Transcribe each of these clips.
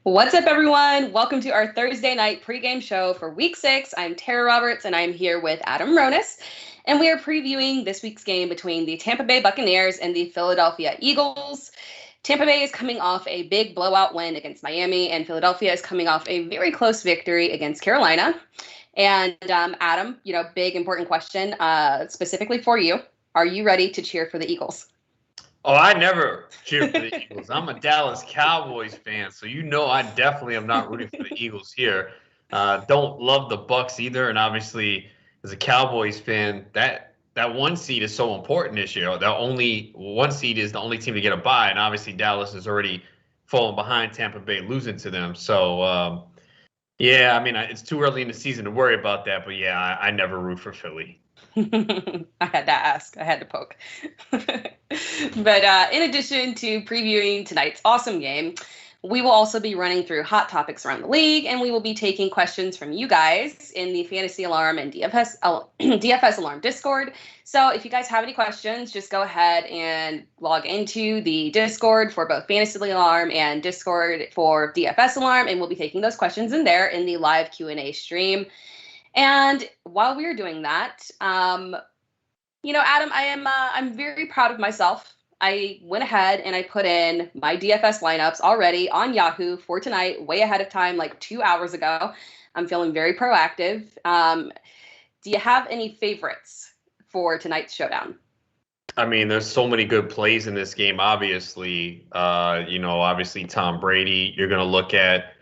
What's up, everyone? Welcome to our Thursday night pregame show for Week 6. I'm Tara Roberts, and I'm here with Adam Ronis, and we are previewing this week's game between the Tampa Bay Buccaneers and the Philadelphia Eagles. Tampa Bay is coming off a big blowout win against Miami, and Philadelphia is coming off a very close victory against Carolina. And Adam, big important question specifically for you. Are you ready to cheer for the Eagles? Oh, I never cheer for the Eagles. I'm a Dallas Cowboys fan, so I definitely am not rooting for the Eagles here. Don't love the Bucs either, and obviously, as a Cowboys fan, that one seed is so important this year. The only one seed is the only team to get a bye, and obviously Dallas has already fallen behind Tampa Bay, losing to them. So, it's too early in the season to worry about that. But yeah, I never root for Philly. I had to ask. I had to poke. But in addition to previewing tonight's awesome game, we will also be running through hot topics around the league, and we will be taking questions from you guys in the Fantasy Alarm and DFS Alarm Discord. So if you guys have any questions, just go ahead and log into the Discord for both Fantasy Alarm and Discord for DFS Alarm, and we'll be taking those questions in there in the live Q&A stream. And while we're doing that, Adam, I'm very proud of myself. I went ahead and I put in my DFS lineups already on Yahoo for tonight, way ahead of time, like 2 hours ago. I'm feeling very proactive. Do you have any favorites for tonight's showdown? I mean, there's so many good plays in this game, obviously. Obviously Tom Brady. You're going to look at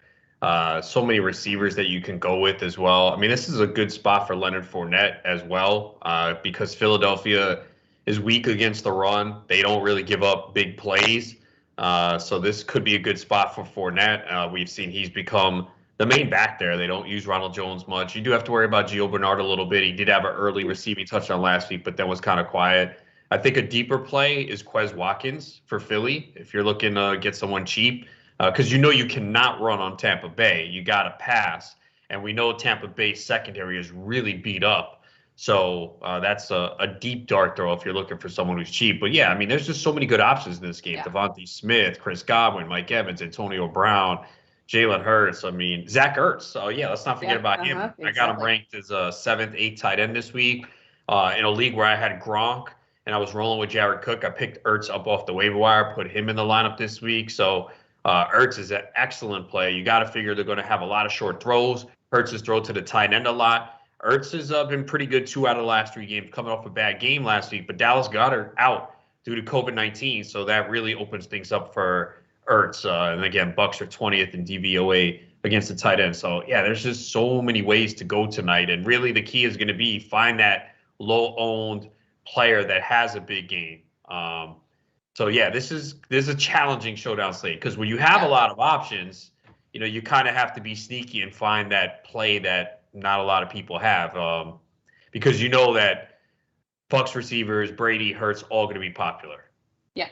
so many receivers that you can go with as well. I mean, this is a good spot for Leonard Fournette as well, because Philadelphia is weak against the run. They don't really give up big plays. So this could be a good spot for Fournette. We've seen he's become the main back there. They don't use Ronald Jones much. You do have to worry about Gio Bernard a little bit. He did have an early receiving touchdown last week, but that was kind of quiet. I think a deeper play is Quez Watkins for Philly if you're looking to get someone cheap. Because you cannot run on Tampa Bay. You got to pass. And we know Tampa Bay's secondary is really beat up. So that's a deep dart throw if you're looking for someone who's cheap. But, yeah, I mean, there's just so many good options in this game. Yeah. Devontae Smith, Chris Godwin, Mike Evans, Antonio Brown, Jalen Hurts. I mean, Zach Ertz. So, yeah, let's not forget about him. Exactly. I got him ranked as a 7th, 8th tight end this week in a league where I had Gronk and I was rolling with Jared Cook. I picked Ertz up off the waiver wire, put him in the lineup this week. So, Ertz is an excellent play. You got to figure they're going to have a lot of short throws. Ertz is thrown to the tight end a lot. Ertz has been pretty good 2 out of the last 3 games, coming off a bad game last week. But Dallas got her out due to COVID-19, so that really opens things up for Ertz. And again, Bucs are 20th in DVOA against the tight end. So, yeah, there's just so many ways to go tonight. And really the key is going to be find that low-owned player that has a big game. So, yeah, this is a challenging showdown slate because when you have a lot of options, you kind of have to be sneaky and find that play that not a lot of people have because that Bucs receivers, Brady, Hurts, all going to be popular. Yeah.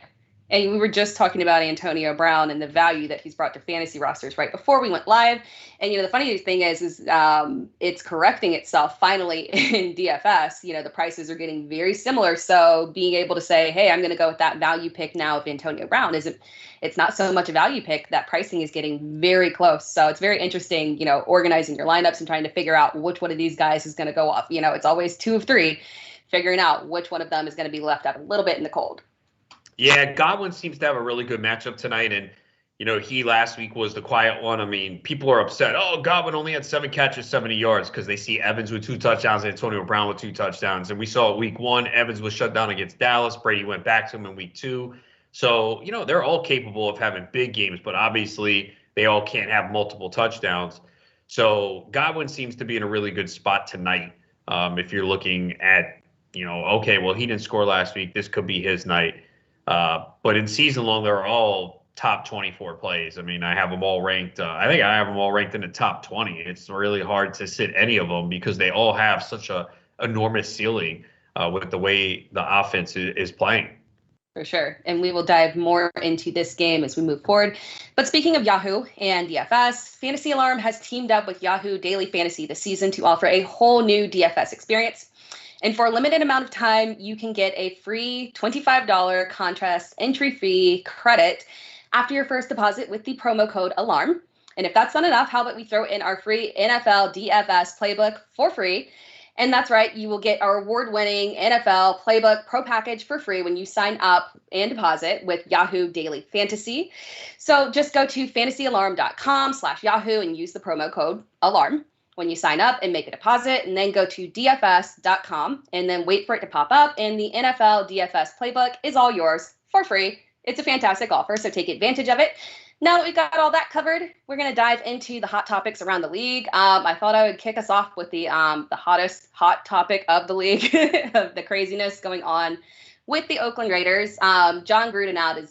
And we were just talking about Antonio Brown and the value that he's brought to fantasy rosters right before we went live. And, the funny thing is it's correcting itself finally in DFS. The prices are getting very similar. So being able to say, hey, I'm going to go with that value pick now of Antonio Brown it's not so much a value pick. That pricing is getting very close. So it's very interesting, organizing your lineups and trying to figure out which one of these guys is going to go up. It's always 2 of 3, figuring out which one of them is going to be left out a little bit in the cold. Yeah, Godwin seems to have a really good matchup tonight. And, he last week was the quiet one. I mean, people are upset. Oh, Godwin only had 7 catches, 70 yards because they see Evans with 2 touchdowns and Antonio Brown with 2 touchdowns. And we saw week 1, Evans was shut down against Dallas. Brady went back to him in week 2. So, they're all capable of having big games, but obviously they all can't have multiple touchdowns. So Godwin seems to be in a really good spot tonight. If you're looking at, okay, well, he didn't score last week. This could be his night. But in season long, they're all top 24 plays. I mean, I have them all ranked. I think I have them all ranked in the top 20. It's really hard to sit any of them because they all have such a enormous ceiling with the way the offense is playing. For sure. And we will dive more into this game as we move forward. But speaking of Yahoo and DFS, Fantasy Alarm has teamed up with Yahoo Daily Fantasy this season to offer a whole new DFS experience. And for a limited amount of time, you can get a free $25 contest entry fee credit after your first deposit with the promo code ALARM. And if that's not enough, how about we throw in our free NFL DFS playbook for free? And that's right, you will get our award-winning NFL Playbook Pro Package for free when you sign up and deposit with Yahoo Daily Fantasy. So just go to fantasyalarm.com/Yahoo and use the promo code ALARM when you sign up and make a deposit, and then go to dfs.com and then wait for it to pop up, and the NFL DFS Playbook is all yours for free. It's a fantastic offer, so take advantage of it. Now that we've got all that covered, we're going to dive into the hot topics around the league. I thought I would kick us off with the hottest hot topic of the league, of the craziness going on with the Oakland Raiders. John Gruden out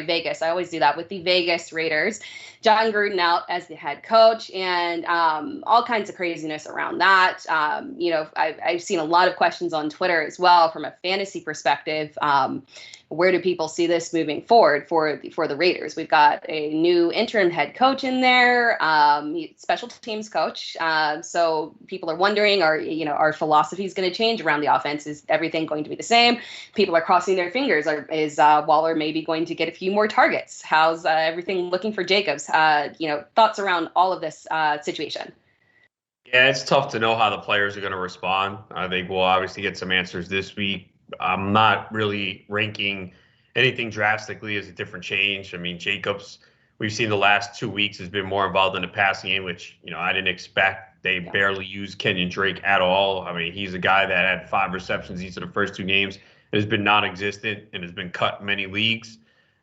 Vegas. I always do that with the Vegas Raiders. John Gruden out as the head coach, and all kinds of craziness around that. I've seen a lot of questions on Twitter as well from a fantasy perspective. Where do people see this moving forward for the Raiders? We've got a new interim head coach in there, special teams coach. So people are wondering, our philosophy is going to change around the offense? Is everything going to be the same? People are crossing their fingers. Is Waller maybe going to get a few more targets? How's everything looking for Jacobs? Thoughts around all of this situation. Yeah, it's tough to know how the players are going to respond. I think we'll obviously get some answers this week. I'm not really ranking anything drastically as a different change. I mean, Jacobs, we've seen the last 2 weeks has been more involved in the passing game, which, I didn't expect. They barely used Kenyon Drake at all. I mean, he's a guy that had 5 receptions each of the first 2 games. It has been non-existent and has been cut in many leagues.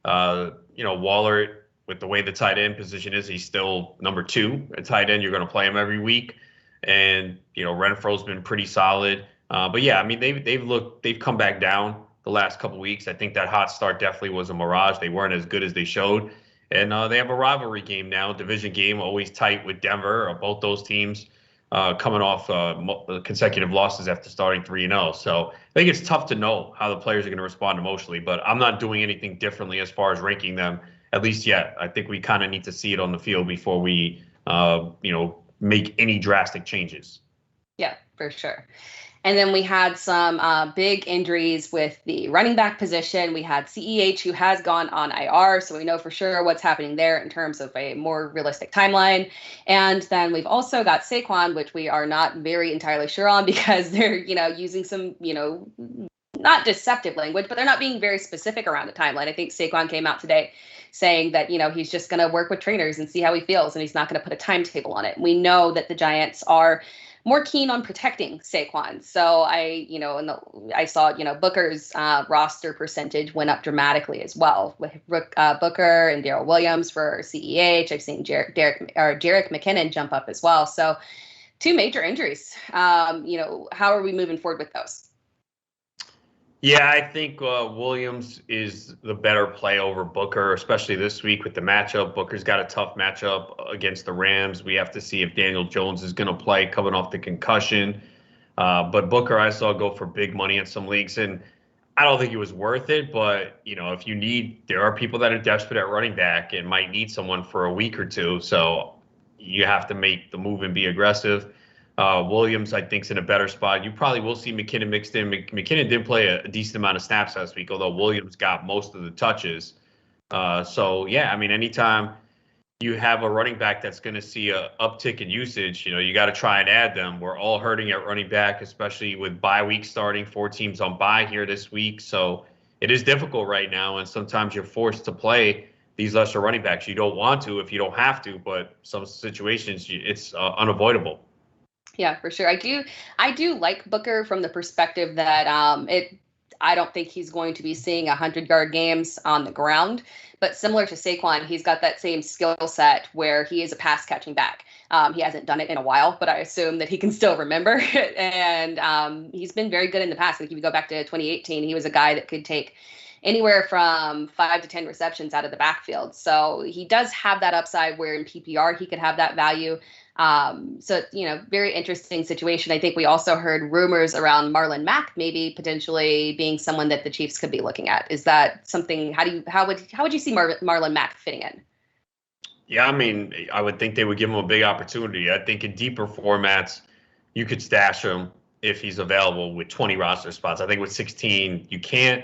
Waller, with the way the tight end position is, he's still number 2 at tight end. You're going to play him every week. And, Renfro's been pretty solid. But yeah, I mean, they've come back down the last couple of weeks. I think that hot start definitely was a mirage. They weren't as good as they showed. And they have a rivalry game now, division game, always tight with Denver. Both those teams coming off consecutive losses after starting 3-0. So I think it's tough to know how the players are going to respond emotionally, but I'm not doing anything differently as far as ranking them, at least yet. I think we kind of need to see it on the field before we, make any drastic changes. Yeah, for sure. And then we had some big injuries with the running back position. We had CEH, who has gone on IR, so we know for sure what's happening there in terms of a more realistic timeline. And then we've also got Saquon, which we are not very entirely sure on because they're, using some, not deceptive language, but they're not being very specific around the timeline. I think Saquon came out today saying that, he's just going to work with trainers and see how he feels, and he's not going to put a timetable on it. We know that the Giants are more keen on protecting Saquon. So I saw, Booker's roster percentage went up dramatically as well with Booker and Darrell Williams for CEH. I've seen Jerick McKinnon jump up as well. So 2 major injuries. How are we moving forward with those? Yeah, I think Williams is the better play over Booker, especially this week with the matchup. Booker's got a tough matchup against the Rams. We have to see if Daniel Jones is going to play coming off the concussion. But Booker, I saw go for big money in some leagues, and I don't think it was worth it. But, if there are people that are desperate at running back and might need someone for a week or 2. So you have to make the move and be aggressive. Williams, I think, is in a better spot. You probably will see McKinnon mixed in. McKinnon did play a decent amount of snaps last week, although Williams got most of the touches. Anytime you have a running back that's going to see a uptick in usage, you got to try and add them. We're all hurting at running back, especially with bye week starting, 4 teams on bye here this week. So it is difficult right now, and sometimes you're forced to play these lesser running backs. You don't want to if you don't have to, but some situations it's unavoidable. Yeah, for sure. I do like Booker from the perspective that I don't think he's going to be seeing 100-yard games on the ground, but similar to Saquon, he's got that same skill set where he is a pass catching back. He hasn't done it in a while, but I assume that he can still remember. And he's been very good in the past. Like if you go back to 2018, he was a guy that could take anywhere from 5 to 10 receptions out of the backfield. So he does have that upside where in PPR he could have that value. Very interesting situation. I think we also heard rumors around Marlon Mack maybe potentially being someone that the Chiefs could be looking at. Is that something? How would you see Marlon Mack fitting in? Yeah, I mean, I would think they would give him a big opportunity. I think in deeper formats, you could stash him if he's available with 20 roster spots. I think with 16, you can't.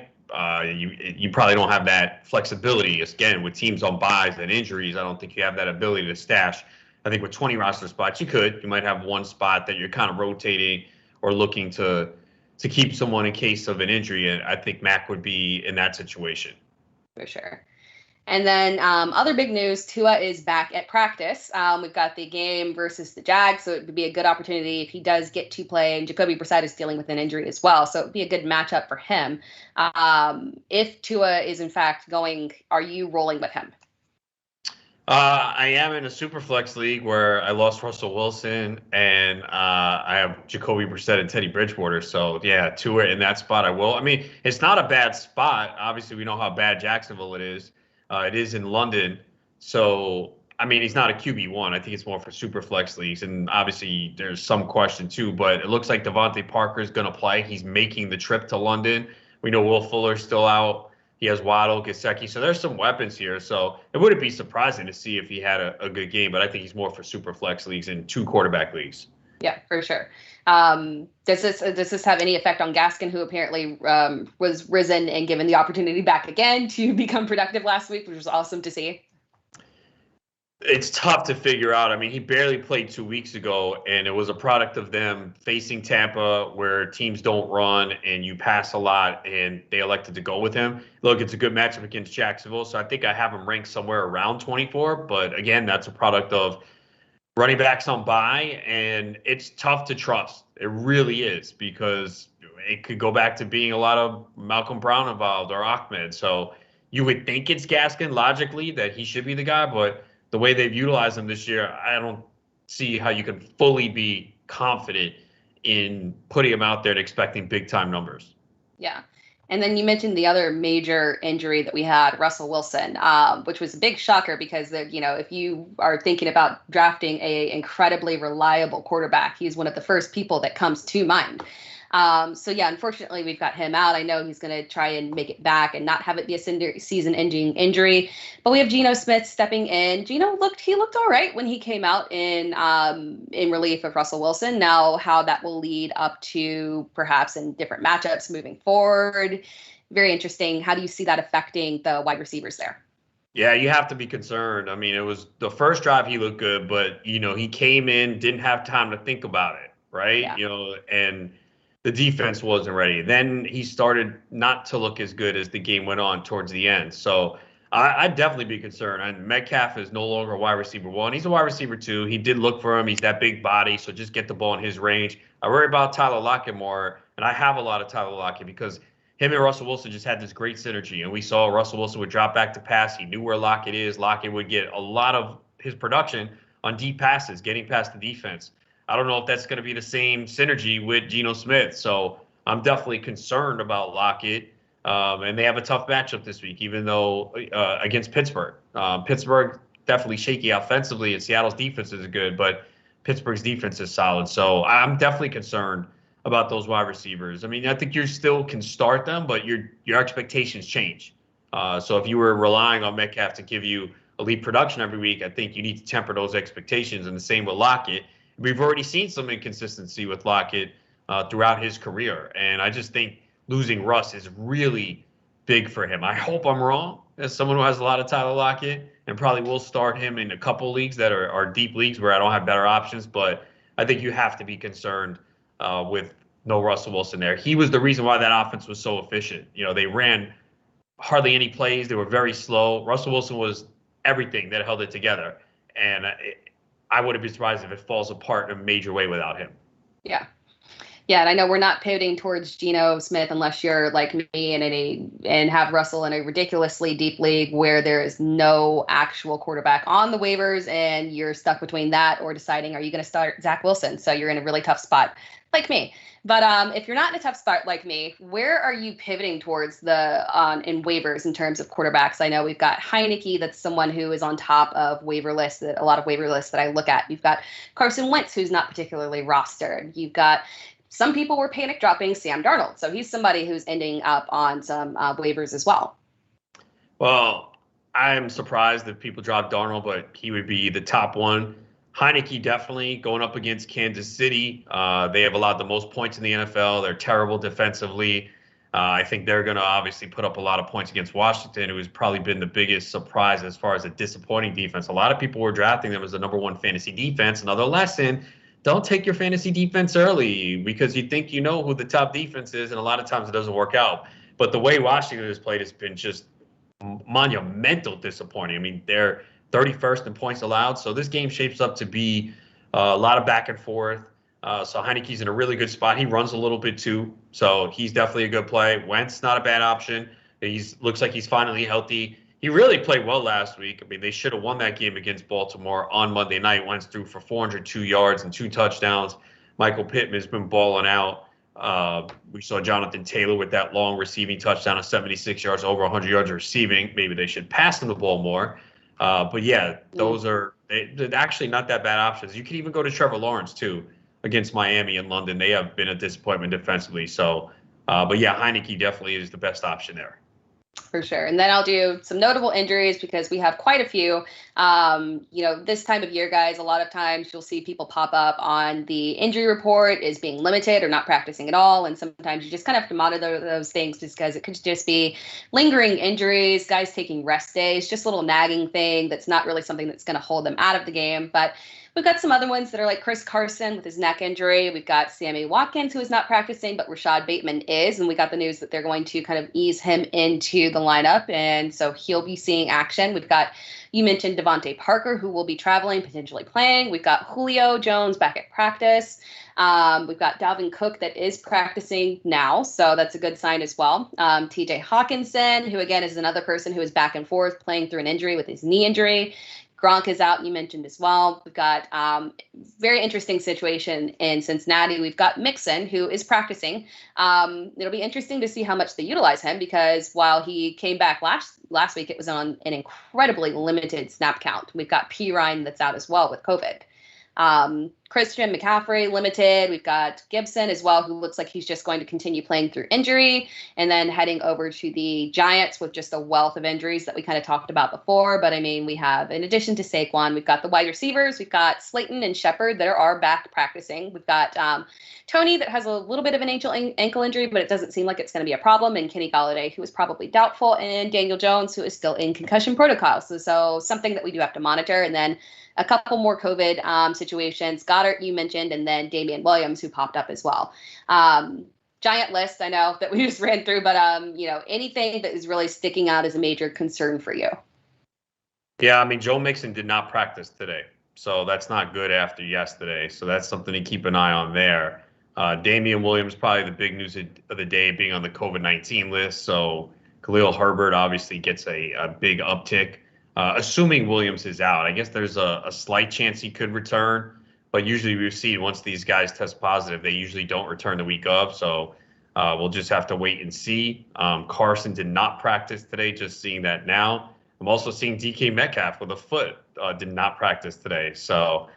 you probably don't have that flexibility. Again, with teams on buys and injuries, I don't think you have that ability to stash. I think with 20 roster spots, you could. You might have one spot that you're kind of rotating or looking to keep someone in case of an injury, and I think Mac would be in that situation. For sure. And then other big news, Tua is back at practice. We've got the game versus the Jags, so it would be a good opportunity if he does get to play. And Jacoby Brissett is dealing with an injury as well, so it would be a good matchup for him. If Tua is in fact going, are you rolling with him? I am in a super flex league where I lost Russell Wilson and I have Jacoby Brissett and Teddy Bridgewater. So yeah, Tua in that spot I will. I mean, it's not a bad spot. Obviously, we know how bad Jacksonville it is. It is in London. So I mean, he's not a QB1. I think it's more for super flex leagues. And obviously, there's some question too. But it looks like Devontae Parker is going to play. He's making the trip to London. We know Will Fuller's still out. He has Waddle, Gesicki, so there's some weapons here. So it wouldn't be surprising to see if he had a good game, but I think he's more for super flex leagues and 2 quarterback leagues. Yeah, for sure. Does this have any effect on Gaskin, who apparently was risen and given the opportunity back again to become productive last week, which was awesome to see? It's tough to figure out. I mean, he barely played 2 weeks ago, and it was a product of them facing Tampa where teams don't run and you pass a lot, and they elected to go with him. Look, it's a good matchup against Jacksonville, so I think I have him ranked somewhere around 24. But again, that's a product of running backs on bye, and it's tough to trust. It really is, because it could go back to being a lot of Malcolm Brown involved or Ahmed. So you would think it's Gaskin logically that he should be the guy, but the way they've utilized him this year, I don't see how you can fully be confident in putting him out there and expecting big-time numbers. Yeah. And then you mentioned the other major injury that we had, Russell Wilson, which was a big shocker because, if you are thinking about drafting a incredibly reliable quarterback, he's one of the first people that comes to mind. So yeah, unfortunately, we've got him out. I know he's going to try and make it back and not have it be a season-ending injury. But we have Geno Smith stepping in. Geno looked all right when he came out in relief of Russell Wilson. Now, how that will lead up to perhaps in different matchups moving forward, very interesting. How do you see that affecting the wide receivers there? Yeah, you have to be concerned. I mean, it was the first drive he looked good, but he came in, didn't have time to think about it, right? Yeah. And the defense wasn't ready. Then he started not to look as good as the game went on towards the end. So I'd definitely be concerned. And Metcalf is no longer a wide receiver 1. He's a wide receiver 2. He did look for him. He's that big body, so just get the ball in his range. I worry about Tyler Lockett more, and I have a lot of Tyler Lockett because him and Russell Wilson just had this great synergy. And we saw Russell Wilson would drop back to pass. He knew where Lockett is. Lockett would get a lot of his production on deep passes, getting past the defense. I don't know if that's going to be the same synergy with Geno Smith. So I'm definitely concerned about Lockett. And they have a tough matchup this week, even though against Pittsburgh. Pittsburgh definitely shaky offensively, and Seattle's defense is good, but Pittsburgh's defense is solid. So I'm definitely concerned about those wide receivers. I mean, I think you still can start them, but your expectations change. So if you were relying on Metcalf to give you elite production every week, I think you need to temper those expectations, and the same with Lockett. We've already seen some inconsistency with Lockett throughout his career, and I just think losing Russ is really big for him. I hope I'm wrong, as someone who has a lot of Tyler Lockett, and probably will start him in a couple leagues that are deep leagues where I don't have better options, but I think you have to be concerned with no Russell Wilson there. He was the reason why that offense was so efficient. They ran hardly any plays. They were very slow. Russell Wilson was everything that held it together, and I wouldn't be surprised if it falls apart in a major way without him. Yeah. Yeah, and I know we're not pivoting towards Geno Smith unless you're like me and have Russell in a ridiculously deep league where there is no actual quarterback on the waivers and you're stuck between that or deciding, are you going to start Zach Wilson? So you're in a really tough spot like me. But if you're not in a tough spot like me, where are you pivoting towards in waivers in terms of quarterbacks? I know we've got Heineke, that's someone who is on top of waiver lists, a lot of waiver lists that I look at. You've got Carson Wentz, who's not particularly rostered. You've got some people were panic dropping Sam Darnold. So he's somebody who's ending up on some waivers as well. Well, I'm surprised that people dropped Darnold, but he would be the top one. Heineke definitely going up against Kansas City. They have allowed the most points in the NFL. They're terrible defensively. I think they're going to obviously put up a lot of points against Washington, who has probably been the biggest surprise as far as a disappointing defense. A lot of people were drafting them as the #1 fantasy defense. Another lesson: don't take your fantasy defense early because you think you know who the top defense is, and a lot of times it doesn't work out. But the way Washington has played has been just monumental disappointing. I mean, they're 31st in points allowed, so this game shapes up to be a lot of back and forth. So Heineke's in a really good spot. He runs a little bit too, so he's definitely a good play. Wentz, not a bad option. Looks like he's finally healthy. He really played well last week. I mean, they should have won that game against Baltimore on Monday night. Wentz threw for 402 yards and 2 touchdowns. Michael Pittman's been balling out. We saw Jonathan Taylor with that long receiving touchdown of 76 yards, over 100 yards receiving. Maybe they should pass him the ball more. But yeah, those are they're actually not that bad options. You can even go to Trevor Lawrence too against Miami and London. They have been a disappointment defensively. So, but yeah, Heineke definitely is the best option there. For sure. And then I'll do some notable injuries because we have quite a few. This time of year, guys, a lot of times you'll see people pop up on the injury report as being limited or not practicing at all. And sometimes you just kind of have to monitor those things because it could just be lingering injuries, guys taking rest days, just a little nagging thing that's not really something that's going to hold them out of the game. But we've got some other ones that are like Chris Carson with his neck injury. We've got Sammy Watkins, who is not practicing, but Rashad Bateman is. And we got the news that they're going to kind of ease him into the lineup. And so he'll be seeing action. We've got, you mentioned Devontae Parker, who will be traveling, potentially playing. We've got Julio Jones back at practice. We've got Dalvin Cook that is practicing now. So that's a good sign as well. TJ Hawkinson, who again is another person who is back and forth playing through an injury with his knee injury. Gronk is out, you mentioned as well. We've got very interesting situation in Cincinnati. We've got Mixon, who is practicing. It'll be interesting to see how much they utilize him because while he came back last week, it was on an incredibly limited snap count. We've got P. Ryan that's out as well with COVID. Christian McCaffrey limited. We've got Gibson as well, who looks like he's just going to continue playing through injury, and then heading over to the Giants with just a wealth of injuries that we kind of talked about before. But I mean, we have, in addition to Saquon, we've got the wide receivers, we've got Slayton and Shepard that are back practicing. We've got Tony that has a little bit of an ankle injury, but it doesn't seem like it's going to be a problem. And Kenny Golladay, who is probably doubtful, and Daniel Jones, who is still in concussion protocol. So something that we do have to monitor. And then a couple more COVID situations. Goddard, you mentioned, and then Damien Williams, who popped up as well. Giant list, I know, that we just ran through, but anything that is really sticking out as a major concern for you? Yeah, I mean, Joe Mixon did not practice today, so that's not good after yesterday. So that's something to keep an eye on there. Damien Williams, probably the big news of the day, being on the COVID-19 list. So Khalil Herbert obviously gets a big uptick. Assuming Williams is out, I guess there's a slight chance he could return, but usually we've seen once these guys test positive, they usually don't return the week of. So we'll just have to wait and see. Carson did not practice today, just seeing that now. I'm also seeing DK Metcalf with a foot did not practice today. So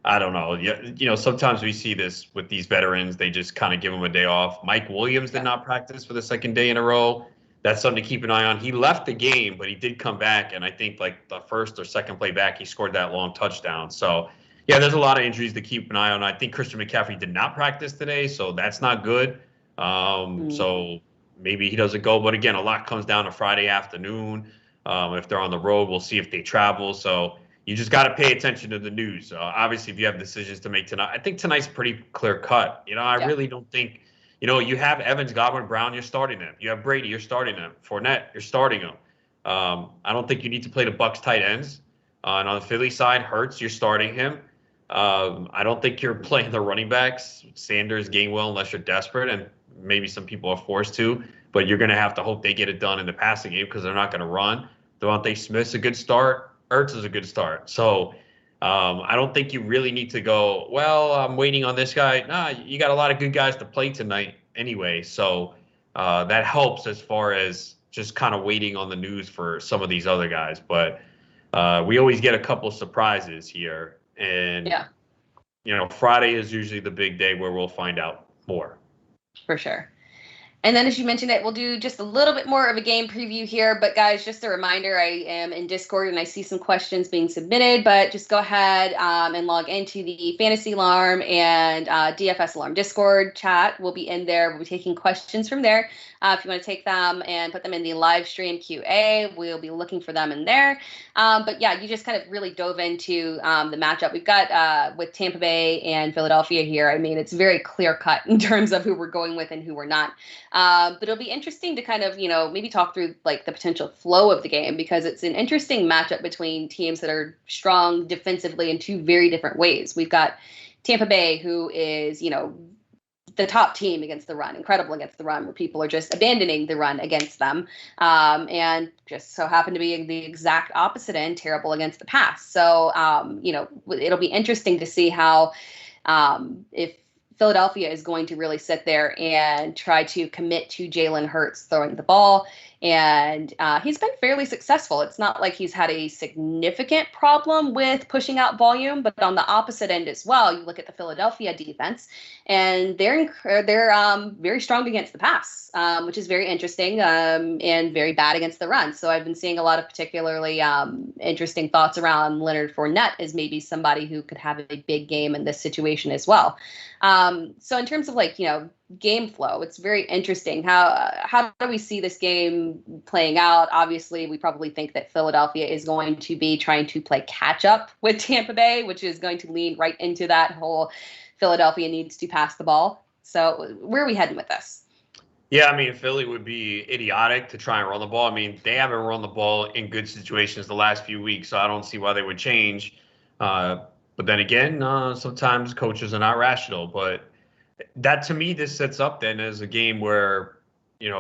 I don't know. Sometimes we see this with these veterans. They just kind of give them a day off. Mike Williams did not practice for the second day in a row. That's something to keep an eye on. He left the game, but he did come back, and I think like the first or second play back, he scored that long touchdown. So, yeah, there's a lot of injuries to keep an eye on. I think Christian McCaffrey did not practice today, so that's not good. So maybe he doesn't go. But, again, a lot comes down to Friday afternoon. If they're on the road, we'll see if they travel. So you just got to pay attention to the news. Obviously, if you have decisions to make tonight, I think tonight's pretty clear cut. I really don't think – you have Evans, Godwin, Brown, you're starting them. You have Brady, you're starting them. Fournette, you're starting them. I don't think you need to play the Bucs tight ends. And on the Philly side, Hurts, you're starting him. I don't think you're playing the running backs, Sanders, Gainwell, unless you're desperate, and maybe some people are forced to. But you're going to have to hope they get it done in the passing game because they're not going to run. Devontae Smith's a good start. Hurts is a good start. So I don't think you really need to go, well, I'm waiting on this guy. Nah, you got a lot of good guys to play tonight anyway. So that helps as far as just kind of waiting on the news for some of these other guys. But we always get a couple surprises here. And, Friday is usually the big day where we'll find out more. For sure. And then as you mentioned it, we'll do just a little bit more of a game preview here. But guys, just a reminder, I am in Discord and I see some questions being submitted, but just go ahead and log into the Fantasy Alarm and DFS Alarm Discord chat. We'll be in there. We'll be taking questions from there. If you want to take them and put them in the live stream QA, we'll be looking for them in there. But yeah, you just kind of really dove into the matchup. We've got with Tampa Bay and Philadelphia here. I mean, it's very clear cut in terms of who we're going with and who we're not. But it'll be interesting to kind of, maybe talk through like the potential flow of the game, because it's an interesting matchup between teams that are strong defensively in two very different ways. We've got Tampa Bay, who is, the top team against the run, incredible against the run, where people are just abandoning the run against them, and just so happen to be in the exact opposite end, terrible against the pass. So, it'll be interesting to see how, if Philadelphia is going to really sit there and try to commit to Jalen Hurts throwing the ball. And he's been fairly successful. It's not like he's had a significant problem with pushing out volume, but on the opposite end as well, you look at the Philadelphia defense, and they're very strong against the pass, which is very interesting, and very bad against the run. So I've been seeing a lot of particularly interesting thoughts around Leonard Fournette as maybe somebody who could have a big game in this situation as well. So in terms of game flow, it's very interesting. How do we see this game playing out? Obviously, we probably think that Philadelphia is going to be trying to play catch up with Tampa Bay, which is going to lean right into that whole Philadelphia needs to pass the ball. So where are we heading with this? Yeah, I mean, Philly would be idiotic to try and run the ball. I mean, they haven't run the ball in good situations the last few weeks, so I don't see why they would change. But then again, sometimes coaches are not rational. But that, to me, this sets up then as a game where,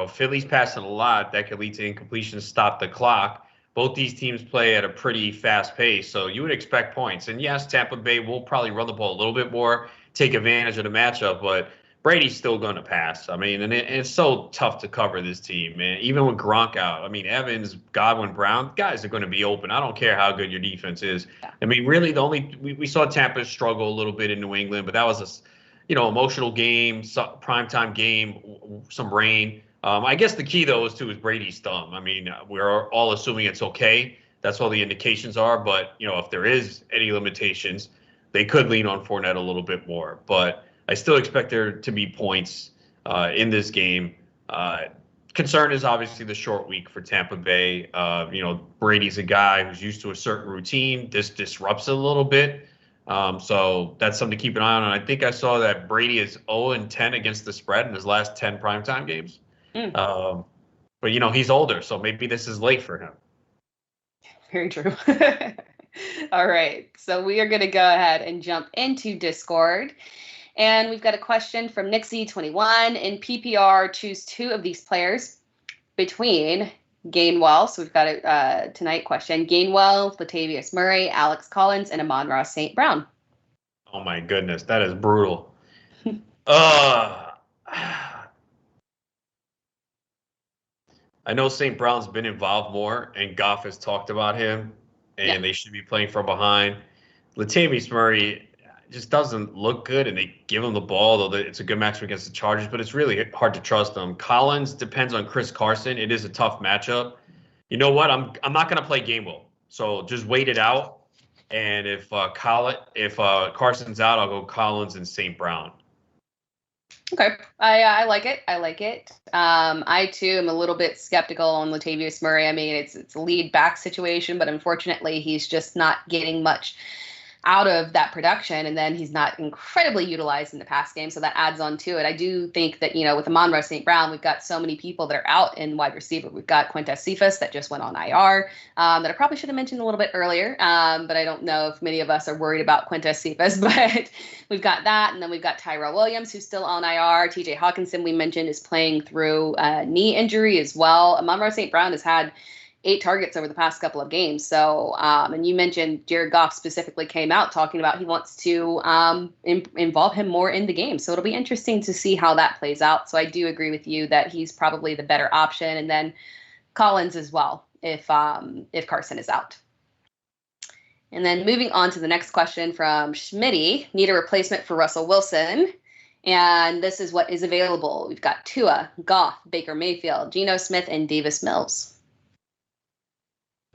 Philly's passing a lot. That could lead to incompletions, stop the clock. Both these teams play at a pretty fast pace, so you would expect points. And yes, Tampa Bay will probably run the ball a little bit more, take advantage of the matchup, but Brady's still going to pass. I mean, and it's so tough to cover this team, man. Even with Gronk out, I mean, Evans, Godwin, Brown, guys are going to be open. I don't care how good your defense is. I mean, really, we saw Tampa struggle a little bit in New England, but that was a emotional game, primetime game, some rain. I guess the key, though, is Brady's thumb. I mean, we're all assuming it's okay. That's all the indications are. But, if there is any limitations, they could lean on Fournette a little bit more. But I still expect there to be points in this game. Concern is obviously the short week for Tampa Bay. Brady's a guy who's used to a certain routine. This disrupts it a little bit. So that's something to keep an eye on. And I think I saw that Brady is 0-10 against the spread in his last 10 primetime games. But, he's older, so maybe this is late for him. Very true. All right. So we are going to go ahead and jump into Discord. And we've got a question from Nixie21. In PPR, choose two of these players between Gainwell. So we've got a tonight question. Gainwell, Latavius Murray, Alex Collins, and Amon-Ra St. Brown. Oh, my goodness. That is brutal. I know St. Brown's been involved more, and Goff has talked about him, and they should be playing from behind. Latavius Murray just doesn't look good, and they give him the ball, though it's a good matchup against the Chargers, but it's really hard to trust them. Collins depends on Chris Carson. It is a tough matchup. You know what? I'm not going to play Gainwell, so just wait it out. And if Carson's out, I'll go Collins and St. Brown. Okay, I like it. I too am a little bit skeptical on Latavius Murray. I mean, it's a lead back situation, but unfortunately, he's just not getting much out of that production, and then he's not incredibly utilized in the pass game, so that adds on to it. I do think that, with Amon-Ra St. Brown, we've got so many people that are out in wide receiver. We've got Quintez Cephas that just went on IR, that I probably should have mentioned a little bit earlier, but I don't know if many of us are worried about Quintez Cephas, but we've got that, and then we've got Tyrell Williams, who's still on IR. TJ Hawkinson, we mentioned, is playing through a knee injury as well. Amon-Ra St. Brown has had 8 targets over the past couple of games. So, and you mentioned Jared Goff specifically came out talking about he wants to involve him more in the game. So it'll be interesting to see how that plays out. So I do agree with you that he's probably the better option. And then Collins as well, if Carson is out. And then moving on to the next question from Schmitty, need a replacement for Russell Wilson. And this is what is available. We've got Tua, Goff, Baker Mayfield, Geno Smith, and Davis Mills.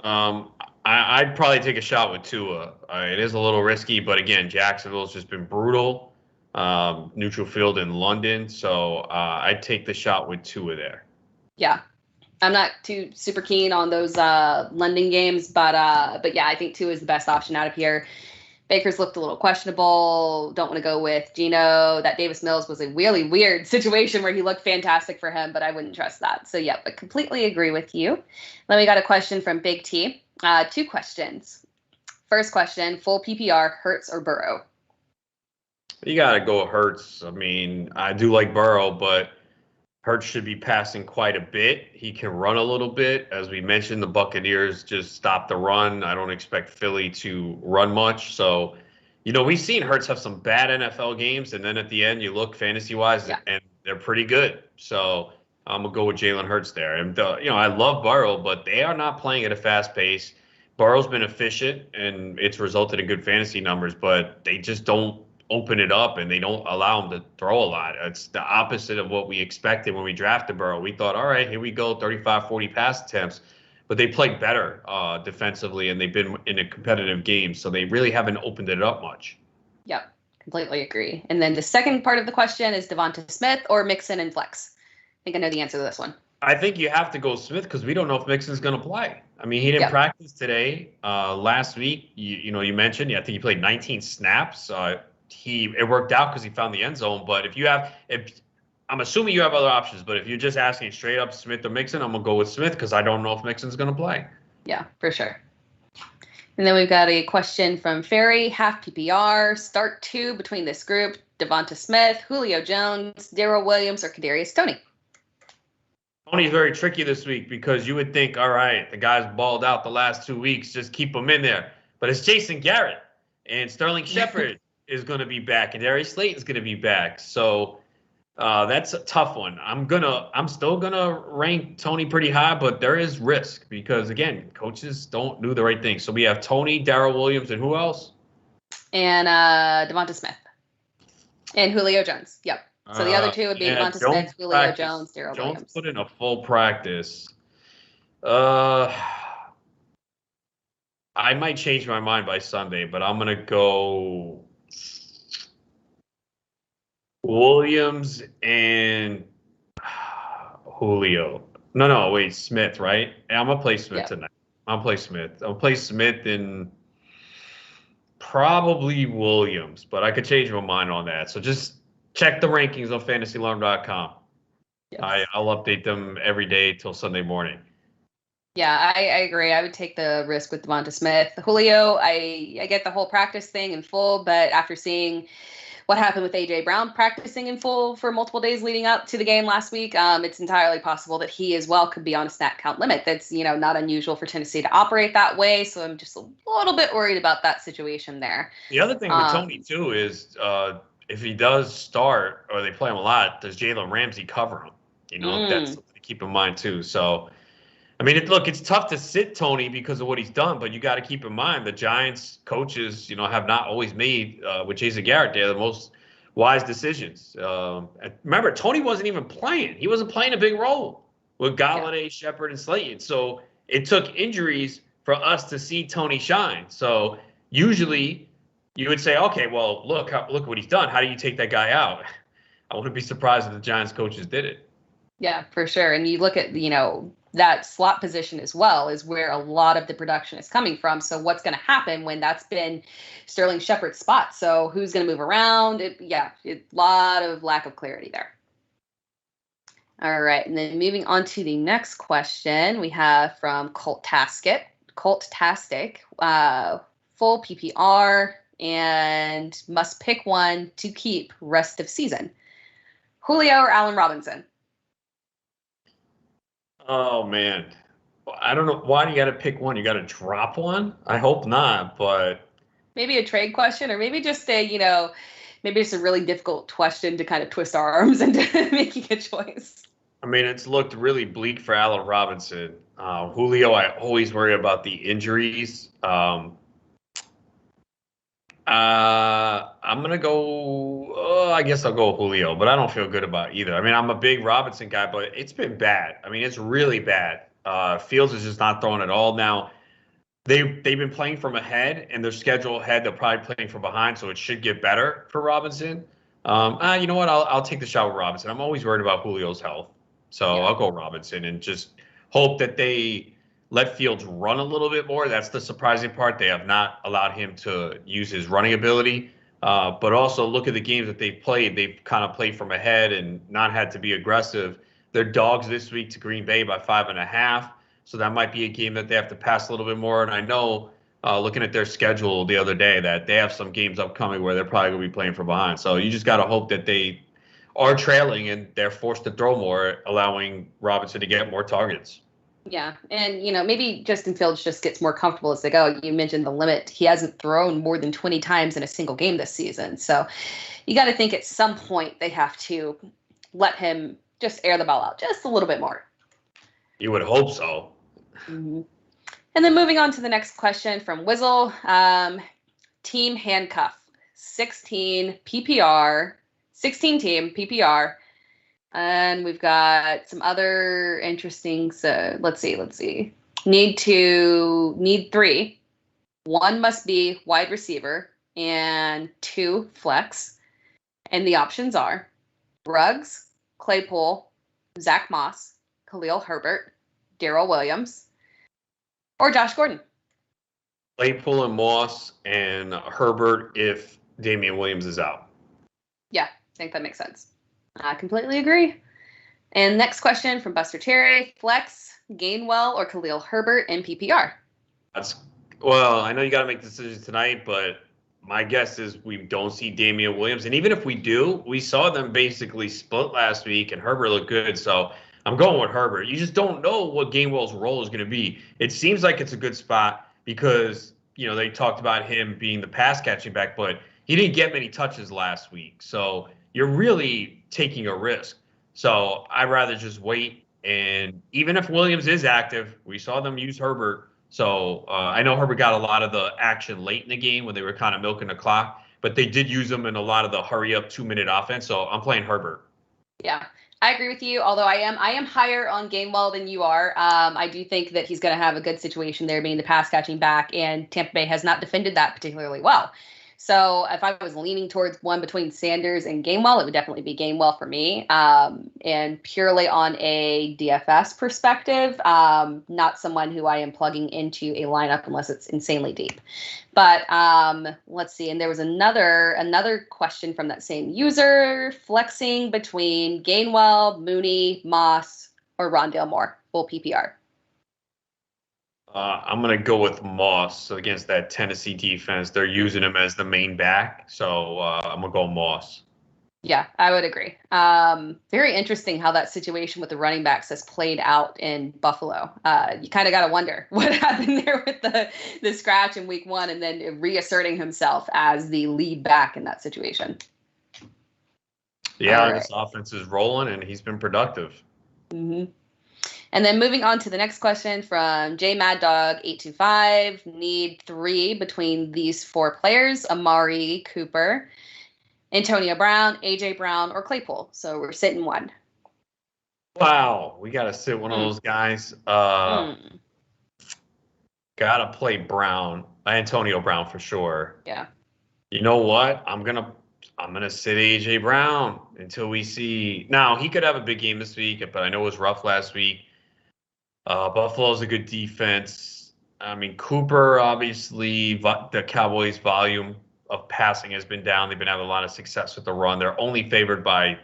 I'd probably take a shot with Tua. It is a little risky, but again, Jacksonville's just been brutal. Neutral field in London, so I'd take the shot with Tua there. Yeah, I'm not too super keen on those London games, but yeah, I think Tua is the best option out of here. Baker's looked a little questionable. Don't want to go with Geno. That Davis Mills was a really weird situation where he looked fantastic for him, but I wouldn't trust that. So, yeah, but completely agree with you. Then we got a question from Big T. 2 questions. First question, full PPR, Hurts or Burrow? You got to go Hurts. I mean, I do like Burrow, but Hurts should be passing quite a bit. He can run a little bit. As we mentioned, the Buccaneers just stopped the run. I don't expect Philly to run much. So, we've seen Hurts have some bad NFL games, and then at the end, you look fantasy-wise, and they're pretty good. So I'm going to go with Jalen Hurts there. And, I love Burrow, but they are not playing at a fast pace. Burrow's been efficient, and it's resulted in good fantasy numbers, but they just don't open it up and they don't allow him to throw a lot. It's the opposite of what we expected when we drafted Burrow. We thought, all right, here we go, 35, 40 pass attempts. But they played better defensively, and they've been in a competitive game. So they really haven't opened it up much. Yep, completely agree. And then the second part of the question is Devonta Smith or Mixon and flex? I think I know the answer to this one. I think you have to go Smith because we don't know if Mixon's going to play. I mean, he didn't practice today. Last week, you mentioned, I think he played 19 snaps. It worked out because he found the end zone. But I'm assuming you have other options, but if you're just asking straight up Smith or Mixon, I'm gonna go with Smith because I don't know if Mixon's gonna play. Yeah, for sure. And then we've got a question from Ferry, half PPR, start 2 between this group: Devonta Smith, Julio Jones, Darrell Williams, or Kadarius Toney. Toney's very tricky this week because you would think, all right, the guy's balled out the last 2 weeks, just keep him in there. But it's Jason Garrett and Sterling Shepard is going to be back, and Darius Slayton's going to be back. So that's a tough one. I'm still gonna rank Toney pretty high, but there is risk because again, coaches don't do the right thing. So we have Toney, Darrell Williams, and who else? And Devonta Smith and Julio Jones. Yep. So the other 2 would be Devonta Smith, Julio Jones, Darrell Williams. Jones put in a full practice. I might change my mind by Sunday, but I'm gonna go Williams and Julio. No, wait, Smith, right? I'm going to play Smith tonight. I'll play Smith. I'll play Smith and probably Williams, but I could change my mind on that. So just check the rankings on fantasyalarm.com. Yes. I'll update them every day till Sunday morning. Yeah, I agree. I would take the risk with Devonta Smith. Julio, I get the whole practice thing in full, but after seeing what happened with A.J. Brown practicing in full for multiple days leading up to the game last week, it's entirely possible that he as well could be on a snap count limit. That's, not unusual for Tennessee to operate that way. So I'm just a little bit worried about that situation there. The other thing with Toney, too, is if he does start or they play him a lot, does Jalen Ramsey cover him? That's something to keep in mind, too. So, I mean, it's tough to sit Toney because of what he's done, but you got to keep in mind the Giants coaches, have not always made with Jason Garrett the most wise decisions. Remember, Toney wasn't even playing; he wasn't playing a big role with Galladay, Shepard, and Slayton. So it took injuries for us to see Toney shine. So usually you would say, okay, well, look what he's done. How do you take that guy out? I wouldn't be surprised if the Giants coaches did it. Yeah, for sure. And you look at that slot position as well is where a lot of the production is coming from. So what's going to happen when that's been Sterling Shepard's spot? So who's going to move around? A lot of lack of clarity there. All right. And then moving on to the next question we have from Coltastic, full PPR and must pick one to keep rest of season. Julio or Allen Robinson? Oh, man. I don't know. Why do you got to pick one? You got to drop one? I hope not, but. Maybe a trade question, or maybe just maybe it's a really difficult question to kind of twist our arms into making a choice. I mean, it's looked really bleak for Allen Robinson. Julio, I always worry about the injuries. I'm I'm gonna go. I guess I'll go Julio, but I don't feel good about either. I mean, I'm a big Robinson guy, but it's been bad. I mean, it's really bad. Fields is just not throwing at all now. They've been playing from ahead, and their schedule ahead, they're probably playing from behind, so it should get better for Robinson. You know what? I'll take the shot with Robinson. I'm always worried about Julio's health, so Yeah. I'll go Robinson and just hope that they let Fields run a little bit more. That's the surprising part. They have not allowed him to use his running ability. But also look at the games that they've played. They've kind of played from ahead and not had to be aggressive. They're dogs this week to Green Bay by 5.5. So that might be a game that they have to pass a little bit more. And I know, looking at their schedule the other day, that they have some games upcoming where they're probably going to be playing from behind. So you just got to hope that they are trailing and they're forced to throw more, allowing Robinson to get more targets. Yeah. And, maybe Justin Fields just gets more comfortable as they go. You mentioned the limit. He hasn't thrown more than 20 times in a single game this season. So you got to think at some point they have to let him just air the ball out just a little bit more. You would hope so. Mm-hmm. And then moving on to the next question from Wizzle. Team handcuff, 16 PPR, 16 team PPR. And we've got some other interesting. So let's see. Need 3. 1 must be wide receiver and 2 flex. And the options are Ruggs, Claypool, Zach Moss, Khalil Herbert, Darrell Williams, or Josh Gordon. Claypool and Moss and Herbert if Damien Williams is out. Yeah, I think that makes sense. I completely agree. And next question from Buster Terry. Flex, Gainwell, or Khalil Herbert in PPR? Well, I know you got to make decisions tonight, but my guess is we don't see Damien Williams. And even if we do, we saw them basically split last week, and Herbert looked good. So I'm going with Herbert. You just don't know what Gainwell's role is going to be. It seems like it's a good spot because, they talked about him being the pass catching back, but he didn't get many touches last week. So you're really taking a risk. So I'd rather just wait. And even if Williams is active, we saw them use Herbert. So I know Herbert got a lot of the action late in the game when they were kind of milking the clock, but they did use him in a lot of the hurry up 2-minute offense. So I'm playing Herbert. Yeah, I agree with you. Although I am higher on Gainwell than you are. I do think that he's going to have a good situation there, being the pass catching back, and Tampa Bay has not defended that particularly well. So if I was leaning towards one between Sanders and Gainwell, it would definitely be Gainwell for me. And purely on a DFS perspective, not someone who I am plugging into a lineup unless it's insanely deep. But let's see. And there was another question from that same user, flexing between Gainwell, Mooney, Moss, or Rondale Moore, full PPR. I'm going to go with Moss against that Tennessee defense. They're using him as the main back, so I'm going to go Moss. Yeah, I would agree. Very interesting how that situation with the running backs has played out in Buffalo. You kind of got to wonder what happened there with the scratch in week 1 and then reasserting himself as the lead back in that situation. Yeah, This offense is rolling, and he's been productive. Mm-hmm. And then moving on to the next question from JMadDog825. Need 3 between these 4 players: Amari Cooper, Antonio Brown, AJ Brown, or Claypool. So we're sitting 1. Wow, we got to sit one of those guys. Got to play Brown, Antonio Brown for sure. Yeah. You know what? I'm gonna sit AJ Brown until we see. Now he could have a big game this week, but I know it was rough last week. Buffalo's a good defense. I mean, Cooper, obviously, the Cowboys' volume of passing has been down. They've been having a lot of success with the run. They're only favored by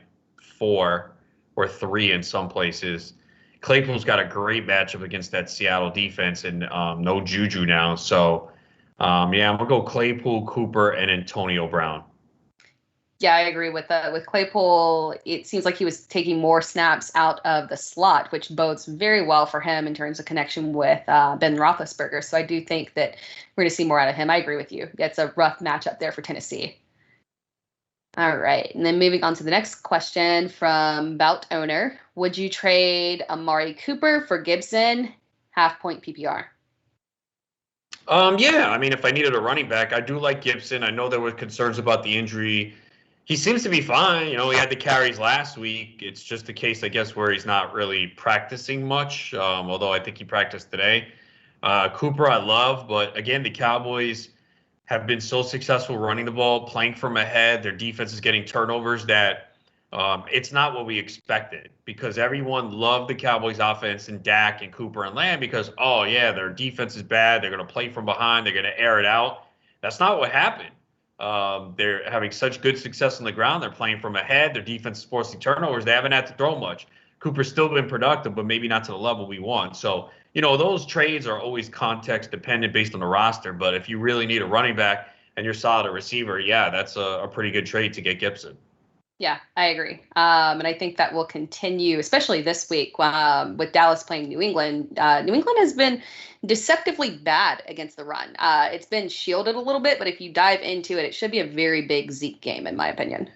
4 or 3 in some places. Claypool's got a great matchup against that Seattle defense, and no Juju now. So, I'm going to go Claypool, Cooper, and Antonio Brown. Yeah, I agree with Claypool. It seems like he was taking more snaps out of the slot, which bodes very well for him in terms of connection with Ben Roethlisberger. So I do think that we're going to see more out of him. I agree with you. It's a rough matchup there for Tennessee. All right. And then moving on to the next question from Bout Owner. Would you trade Amari Cooper for Gibson, half-point PPR? Yeah, I mean, if I needed a running back, I do like Gibson. I know there were concerns about the injury. He seems to be fine. You know, he had the carries last week. It's just a case, I guess, where he's not really practicing much, although I think he practiced today. Cooper, I love, but again, the Cowboys have been so successful running the ball, playing from ahead. Their defense is getting turnovers that it's not what we expected because everyone loved the Cowboys offense and Dak and Cooper and Lamb because, oh, yeah, their defense is bad. They're going to play from behind. They're going to air it out. That's not what happened. They're having such good success on the ground. They're playing from ahead. Their defense is forcing turnovers. They haven't had to throw much. Cooper's still been productive, but maybe not to the level we want. So, you know, those trades are always context dependent based on the roster. But if you really need a running back and you're solid at receiver, yeah, that's a pretty good trade to get Gibson. Yeah, I agree. And I think that will continue, especially this week with Dallas playing New England. New England has been deceptively bad against the run. It's been shielded a little bit, but if you dive into it, it should be a very big Zeke game, in my opinion.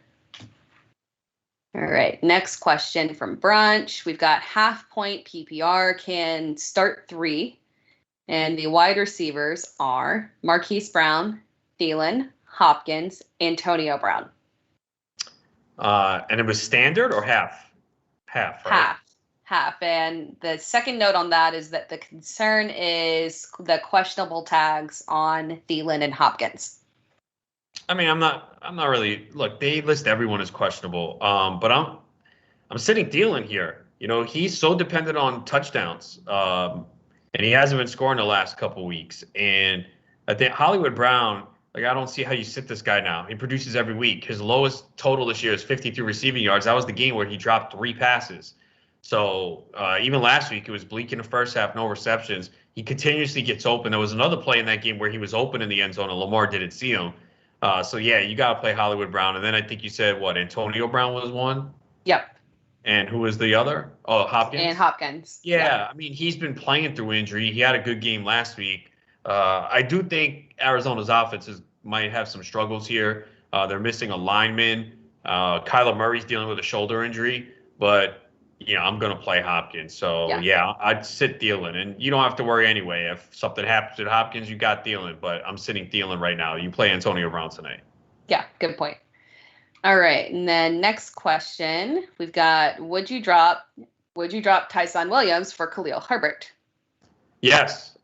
All right, next question from Brunch. We've got half-point PPR can start 3, and the wide receivers are Marquise Brown, Thielen, Hopkins, Antonio Brown. And it was standard or half? Half, right? Half. And the second note on that is that the concern is the questionable tags on Thielen and Hopkins. I mean, I'm not really. Look, they list everyone as questionable. But I'm sitting Thielen here. You know, he's so dependent on touchdowns, and he hasn't been scoring the last couple weeks. And I think Hollywood Brown. Like, I don't see how you sit this guy now. He produces every week. His lowest total this year is 52 receiving yards. That was the game where he dropped 3 passes. So even last week, it was bleak in the first half, no receptions. He continuously gets open. There was another play in that game where he was open in the end zone and Lamar didn't see him. So, yeah, you got to play Hollywood Brown. And then I think you said, what, Antonio Brown was one? Yep. And who was the other? Oh, Hopkins? And Hopkins. Yeah, I mean, he's been playing through injury. He had a good game last week. I do think Arizona's offense might have some struggles here. They're missing a lineman. Kyler Murray's dealing with a shoulder injury, but I'm going to play Hopkins. So yeah, I'd sit Thielen, and you don't have to worry anyway. If something happens with Hopkins, you got Thielen, but I'm sitting Thielen right now. You play Antonio Brown tonight. Yeah, good point. All right, and then next question, we've got: Would you drop Tyson Williams for Khalil Herbert? Yes.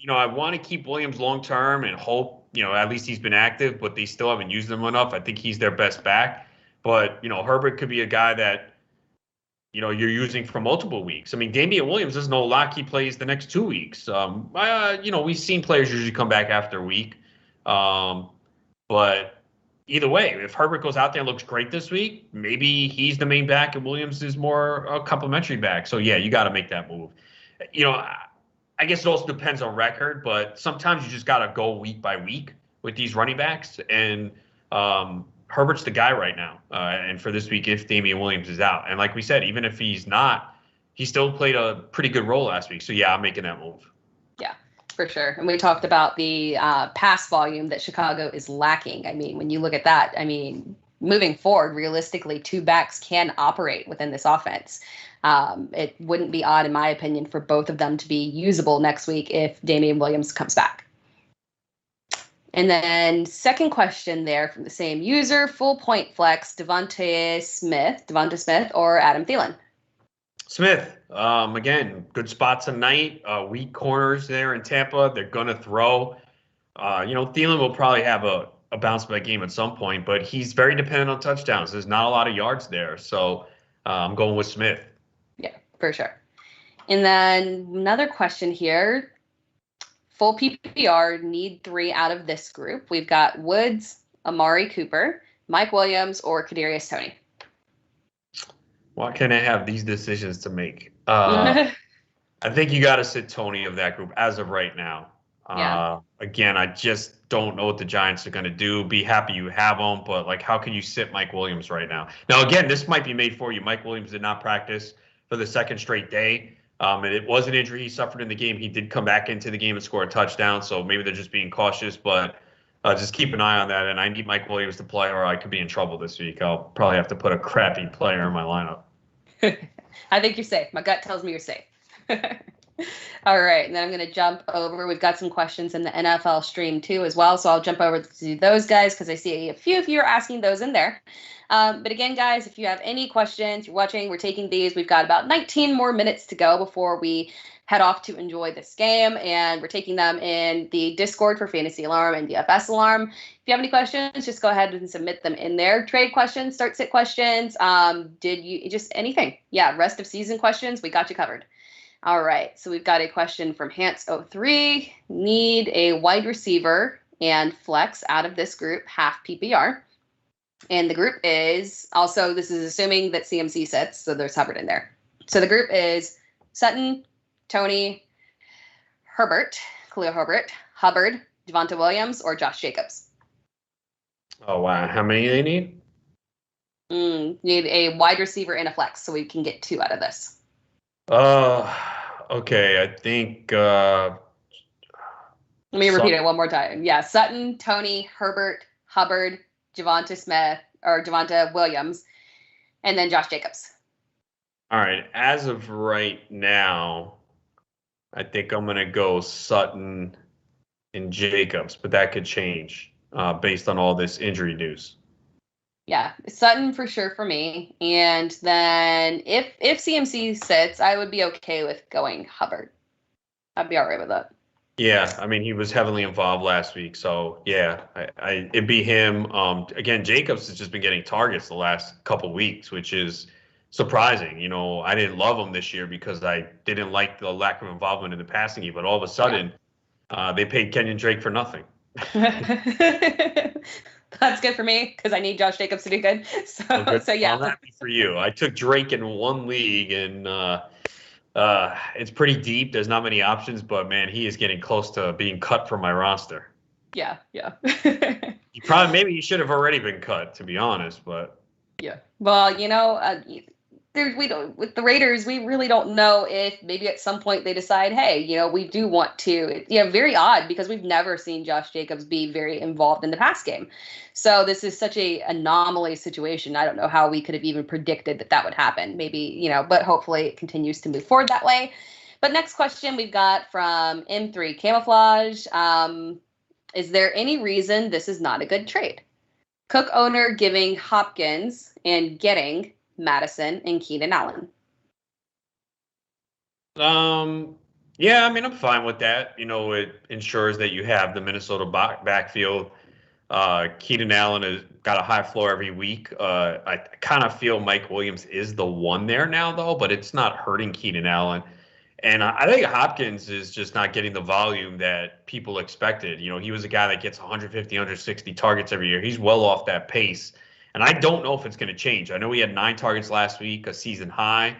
I want to keep Williams long term and hope, at least he's been active, but they still haven't used him enough. I think he's their best back. But, Herbert could be a guy that, you're using for multiple weeks. I mean, Damien Williams, there's no lock he plays the next 2 weeks. We've seen players usually come back after a week. But either way, if Herbert goes out there and looks great this week, maybe he's the main back and Williams is more a complimentary back. So, yeah, you got to make that move. I guess it also depends on record, but sometimes you just got to go week by week with these running backs. And Herbert's the guy right now. And for this week, if Damien Williams is out. And like we said, even if he's not, he still played a pretty good role last week. So, yeah, I'm making that move. Yeah, for sure. And we talked about the pass volume that Chicago is lacking. I mean, when you look at that, moving forward, realistically, 2 backs can operate within this offense. It wouldn't be odd, in my opinion, for both of them to be usable next week if Damien Williams comes back. And then second question there from the same user, full point flex, Devonta Smith or Adam Thielen? Smith, again, good spot tonight. Weak corners there in Tampa. They're going to throw. Thielen will probably have a bounce back game at some point, but he's very dependent on touchdowns. There's not a lot of yards there. So I'm going with Smith. Yeah, for sure. And then another question here. Full PPR, need 3 out of this group. We've got Woods, Amari Cooper, Mike Williams, or Kadarius Toney. Why can't I have these decisions to make? I think you got to sit Toney of that group as of right now. Again, I just don't know what the Giants are going to do. Be happy you have them, but how can you sit Mike Williams right now? Now, again, this might be made for you. Mike Williams did not practice for the second straight day. And it was an injury he suffered in the game. He did come back into the game and score a touchdown, so maybe they're just being cautious, but just keep an eye on that. And I need Mike Williams to play or I could be in trouble this week. I'll probably have to put a crappy player in my lineup. I think you're safe. My gut tells me you're safe. All right, and then I'm going to jump over. We've got some questions in the NFL stream too as well, so I'll jump over to those guys because I see a few of you are asking those in there. But again, guys, if you have any questions, you're watching, we're taking these. We've got about 19 more minutes to go before we head off to enjoy this game, and we're taking them in the Discord for Fantasy Alarm and DFS Alarm. If you have any questions, just go ahead and submit them in there. Trade questions, start sit questions, did you just anything? Yeah, rest of season questions, we got you covered. All right, so we've got a question from Hans03. Need a wide receiver and flex out of this group, half PPR. And the group is also, this is assuming that CMC sits, so there's Hubbard in there. So the group is Sutton, Tony, Herbert, Khalil Herbert, Hubbard, Devonta Williams, or Josh Jacobs. Oh, wow. How many do they need? Need a wide receiver and a flex, so we can get 2 out of this. Okay. I think. Let me repeat it one more time. Yeah, Sutton, Tony, Herbert, Hubbard, Devonta Williams, and then Josh Jacobs. All right. As of right now, I think I'm going to go Sutton and Jacobs, but that could change based on all this injury news. Yeah, Sutton for sure for me. And then if CMC sits, I would be okay with going Hubbard. I'd be all right with that. Yeah, I mean, he was heavily involved last week, so yeah, it'd be him. Again, Jacobs has just been getting targets the last couple weeks, which is surprising. You know, I didn't love him this year because I didn't like the lack of involvement in the passing game, but all of a sudden, they paid Kenyon Drake for nothing. That's good for me because I need Josh Jacobs to do good. So yeah. I'm happy for you. I took Drake in one league, and it's pretty deep. There's not many options, but man, he is getting close to being cut from my roster. Yeah. Maybe he should have already been cut, to be honest. But yeah, well, you know, we don't, with the Raiders, we really don't know if maybe at some point they decide, hey, you know, we do want to. Yeah, very odd because we've never seen Josh Jacobs be very involved in the pass game. So this is such a anomalous situation. I don't know how we could have even predicted that would happen. Maybe, you know, but hopefully it continues to move forward that way. But next question we've got from M3 Camouflage. Is there any reason this is not a good trade? Cook owner giving Hopkins and getting Madison and Keenan Allen. Yeah, I mean, I'm fine with that. You know, it ensures that you have the Minnesota backfield. Keenan Allen has got a high floor every week. I kind of feel Mike Williams is the one there now, though, but it's not hurting Keenan Allen. And I think Hopkins is just not getting the volume that people expected. You know, he was a guy that gets 150, 160 targets every year. He's well off that pace. And I don't know if it's going to change. I know he had 9 targets last week, a season high,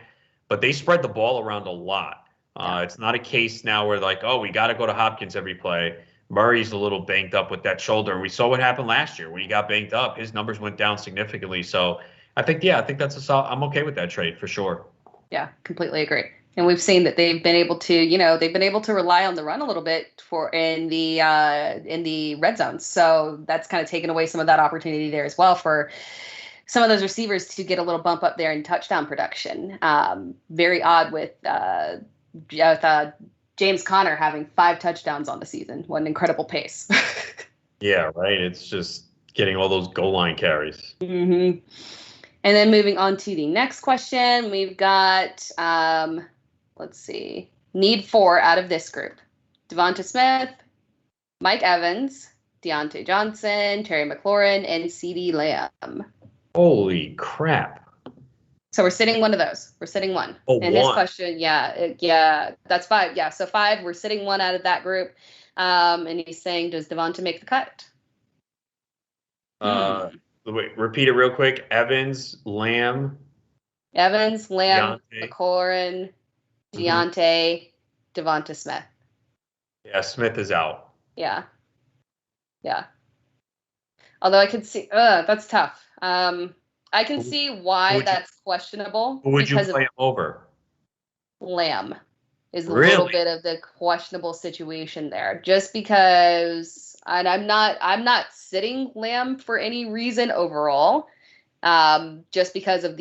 but they spread the ball around a lot. It's not a case now where like, oh, we got to go to Hopkins every play. Murray's a little banged up with that shoulder. And we saw what happened last year when he got banged up. His numbers went down significantly. So I think that's I'm okay with that trade for sure. Yeah, completely agree. And we've seen that they've been able to rely on the run a little bit in the red zone. So that's kind of taken away some of that opportunity there as well for some of those receivers to get a little bump up there in touchdown production. Very odd with James Conner having 5 touchdowns on the season. What an incredible pace. Yeah, right. It's just getting all those goal line carries. Mm-hmm. And then moving on to the next question, we've got, let's see, need 4 out of this group. Devonta Smith, Mike Evans, Deontay Johnson, Terry McLaurin, and CeeDee Lamb. Holy crap. So we're sitting one of those. We're sitting one. Oh, and his question, yeah, that's 5. Yeah, so 5, we're sitting one out of that group. And he's saying, does Devonta make the cut? Wait, repeat it real quick. Evans, Lamb, McLaurin, Deontay, Devonta Smith. Yeah, Smith is out. Yeah. Although I could see, that's tough. I can see why that's questionable. Who would you play him over? Lamb is a Really? little bit of the questionable situation there, just because, and I'm not sitting Lamb for any reason overall. just because of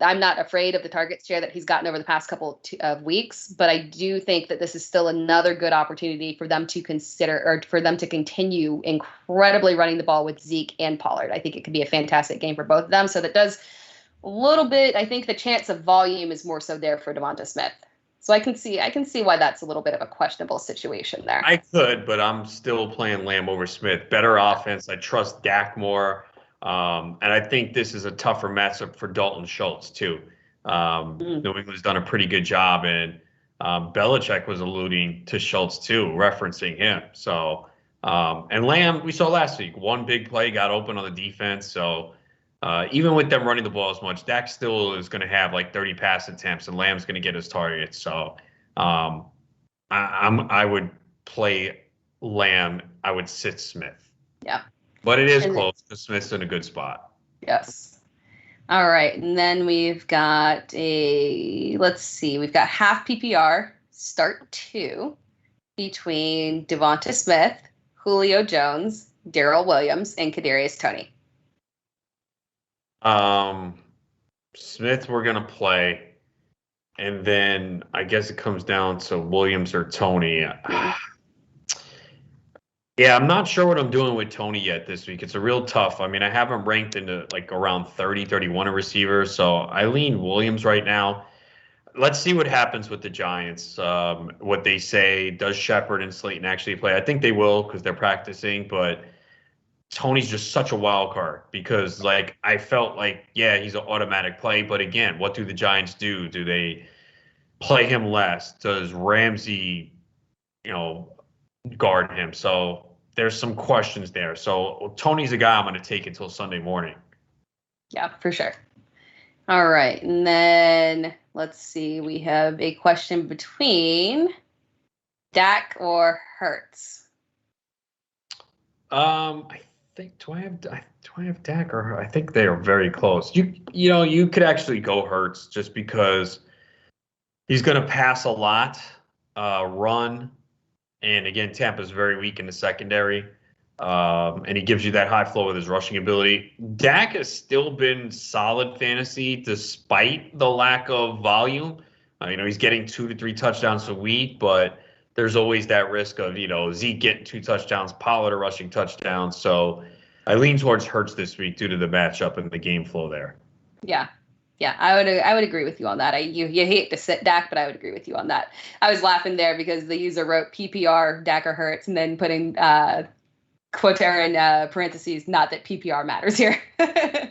I'm not afraid of the target share that he's gotten over the past couple of weeks, but I do think that this is still another good opportunity for them to consider, or for them to continue incredibly running the ball with Zeke and Pollard. I think it could be a fantastic game for both of them. So that does a little bit, I think the chance of volume is more so there for Devonta Smith. So I can see why that's a little bit of a questionable situation there. I could, but I'm still playing Lamb over Smith. Better offense. I trust Dak more. And I think this is a tougher matchup for Dalton Schultz, too. New England's done a pretty good job, and Belichick was alluding to Schultz, too, referencing him. So, and Lamb, we saw last week, one big play got open on the defense. So, even with them running the ball as much, Dak still is going to have like 30 pass attempts, and Lamb's going to get his targets. So, I would play Lamb. I would sit Smith. Yeah. But it is close because Smith's in a good spot. Yes. All right. And then we've got we've got half PPR, start 2, between Devonta Smith, Julio Jones, Darrell Williams, and Kadarius Toney. Smith we're going to play. And then I guess it comes down to Williams or Toney. Yeah, I'm not sure what I'm doing with Toney yet this week. It's a real tough. I mean, I have him ranked into like around 30, 31 a receiver. So I lean Williams right now. Let's see what happens with the Giants. What they say, does Shepard and Slayton actually play? I think they will because they're practicing. But Toney's just such a wild card because, like, I felt like, yeah, he's an automatic play. But again, what do the Giants do? Do they play him less? Does Ramsey, guard him? So there's some questions there. So Toney's a guy I'm going to take until Sunday morning. Yeah, for sure. All right. And then let's see. We have a question between Dak or Hurts. I think do I have Dak or Hurts? I think they are very close. You could actually go Hurts just because he's going to pass a lot, run. And again, Tampa's very weak in the secondary, and he gives you that high flow with his rushing ability. Dak has still been solid fantasy despite the lack of volume. He's getting 2 to 3 touchdowns a week, but there's always that risk of, Zeke getting 2 touchdowns, Pollard a rushing touchdown. So I lean towards Hurts this week due to the matchup and the game flow there. Yeah. Yeah, I would agree with you on that. You hate to sit Dak, but I would agree with you on that. I was laughing there because the user wrote PPR, Dak or Hurts, and then putting quotera in parentheses, not that PPR matters here.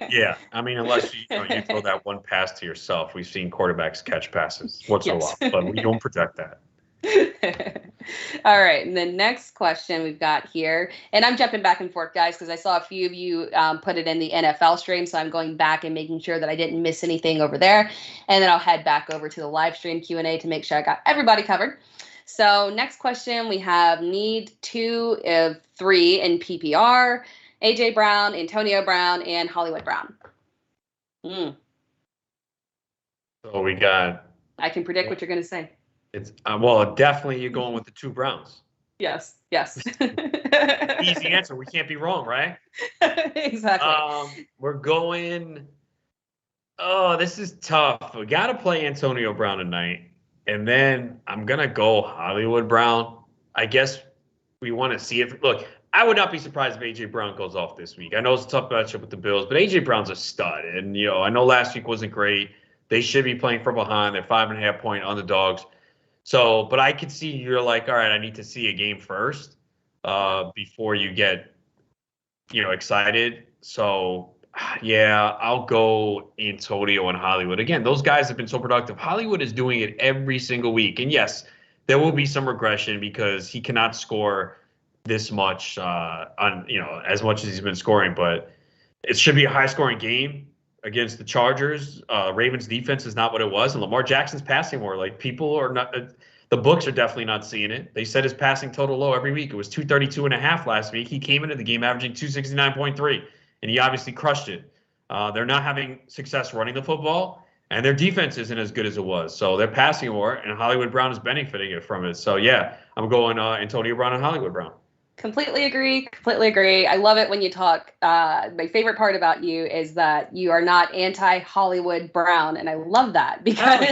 Yeah, I mean, unless you throw that one pass to yourself. We've seen quarterbacks catch passes once in a while, but we don't project that. All right, and the next question we've got here, and I'm jumping back and forth, guys, because I saw a few of you put it in the NFL stream, so I'm going back and making sure that I didn't miss anything over there, and then I'll head back over to the live stream Q&A to make sure I got everybody covered. So next question, we have need 2 of 3 in PPR, AJ Brown, Antonio Brown, and Hollywood Brown. So we got... I can predict what you're going to say. It's definitely you're going with the 2 Browns. Yes. Easy answer. We can't be wrong, right? Exactly. We're going. Oh, this is tough. We got to play Antonio Brown tonight, and then I'm gonna go Hollywood Brown. I guess we want to see it. Look, I would not be surprised if AJ Brown goes off this week. I know it's a tough matchup with the Bills, but AJ Brown's a stud, and I know last week wasn't great. They should be playing from behind. They're 5.5-point underdogs. So, but I could see you're like, all right, I need to see a game first before you get, excited. So, yeah, I'll go Antonio and Hollywood. Again, those guys have been so productive. Hollywood is doing it every single week. And yes, there will be some regression because he cannot score this much as much as he's been scoring. But it should be a high-scoring game against the Chargers. Ravens defense is not what it was, and Lamar Jackson's passing more. Like, people are not the books are definitely not seeing it. They said his passing total low every week. It was 232.5 last week. He came into the game averaging 269.3, and he obviously crushed it. They're not having success running the football, and their defense isn't as good as it was. So they're passing more, and Hollywood Brown is benefiting from it. So, yeah, I'm going Antonio Brown and Hollywood Brown. Completely agree. Completely agree. I love it when you talk. My favorite part about you is that you are not anti-Hollywood Brown, and I love that because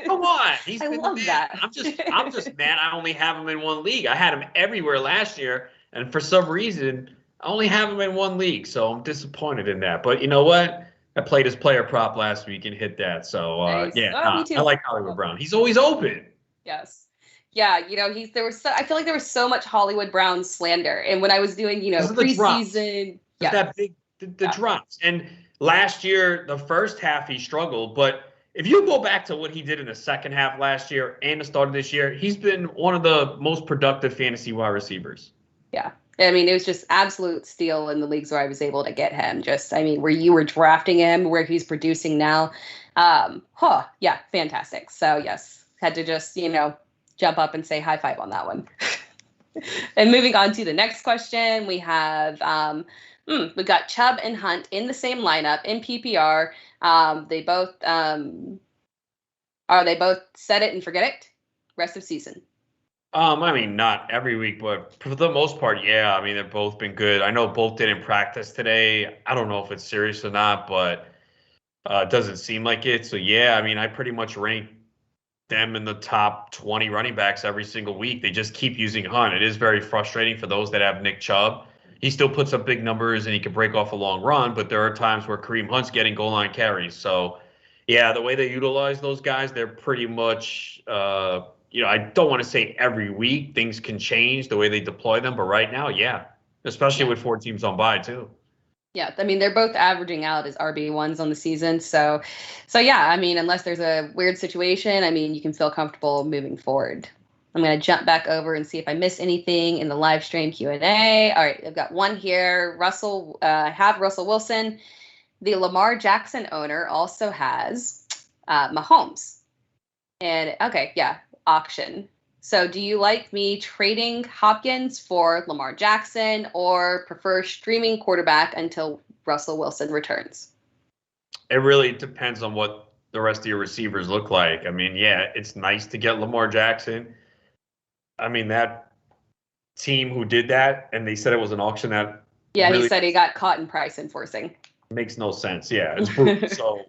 Come on, he's I been the love man. that. I'm just mad I only have him in one league. I had him everywhere last year, and for some reason, I only have him in one league, so I'm disappointed in that. But you know what? I played his player prop last week and hit that. So Nice. yeah, Oh, me I too. like Hollywood Yep. Brown. He's always open. Yes. Yeah, I feel like there was so much Hollywood Brown slander. And when I was doing, Because of the drops. preseason, There's yeah, that big the yeah, drops. And last year, the first half he struggled, but if you go back to what he did in the second half last year and the start of this year, he's been one of the most productive fantasy wide receivers. yeah. I mean, it was just absolute steal in the leagues where I was able to get him. Where you were drafting him, where he's producing now. Yeah, fantastic. So yes, had to just, jump up and say high five on that one. And moving on to the next question, we have we got Chubb and Hunt in the same lineup in PPR. They both are they both set it and forget it rest of season. I mean, not every week, but for the most part, yeah. I mean, they've both been good. I know both didn't practice today. I don't know if it's serious or not, but it doesn't seem like it. So yeah, I mean, I pretty much rank them in the top 20 running backs every single week. They just keep using Hunt. It is very frustrating for those that have Nick Chubb. He still puts up big numbers and he can break off a long run, but there are times where Kareem Hunt's getting goal line carries. So, yeah, the way they utilize those guys, they're pretty much, I don't want to say every week things can change the way they deploy them, but right now, yeah, especially with 4 teams on bye too. Yeah, I mean, they're both averaging out as RB1s on the season. So yeah, I mean, unless there's a weird situation, I mean, you can feel comfortable moving forward. I'm going to jump back over and see if I missed anything in the live stream Q&A. All right, I've got one here. Russell Wilson. The Lamar Jackson owner also has Mahomes. And okay, yeah, auction. So do you like me trading Hopkins for Lamar Jackson or prefer streaming quarterback until Russell Wilson returns? It really depends on what the rest of your receivers look like. I mean, yeah, it's nice to get Lamar Jackson. I mean, that team who did that, and they said it was an auction that Yeah, really he said he got caught in price enforcing. makes no sense. Yeah, it's brutal. So,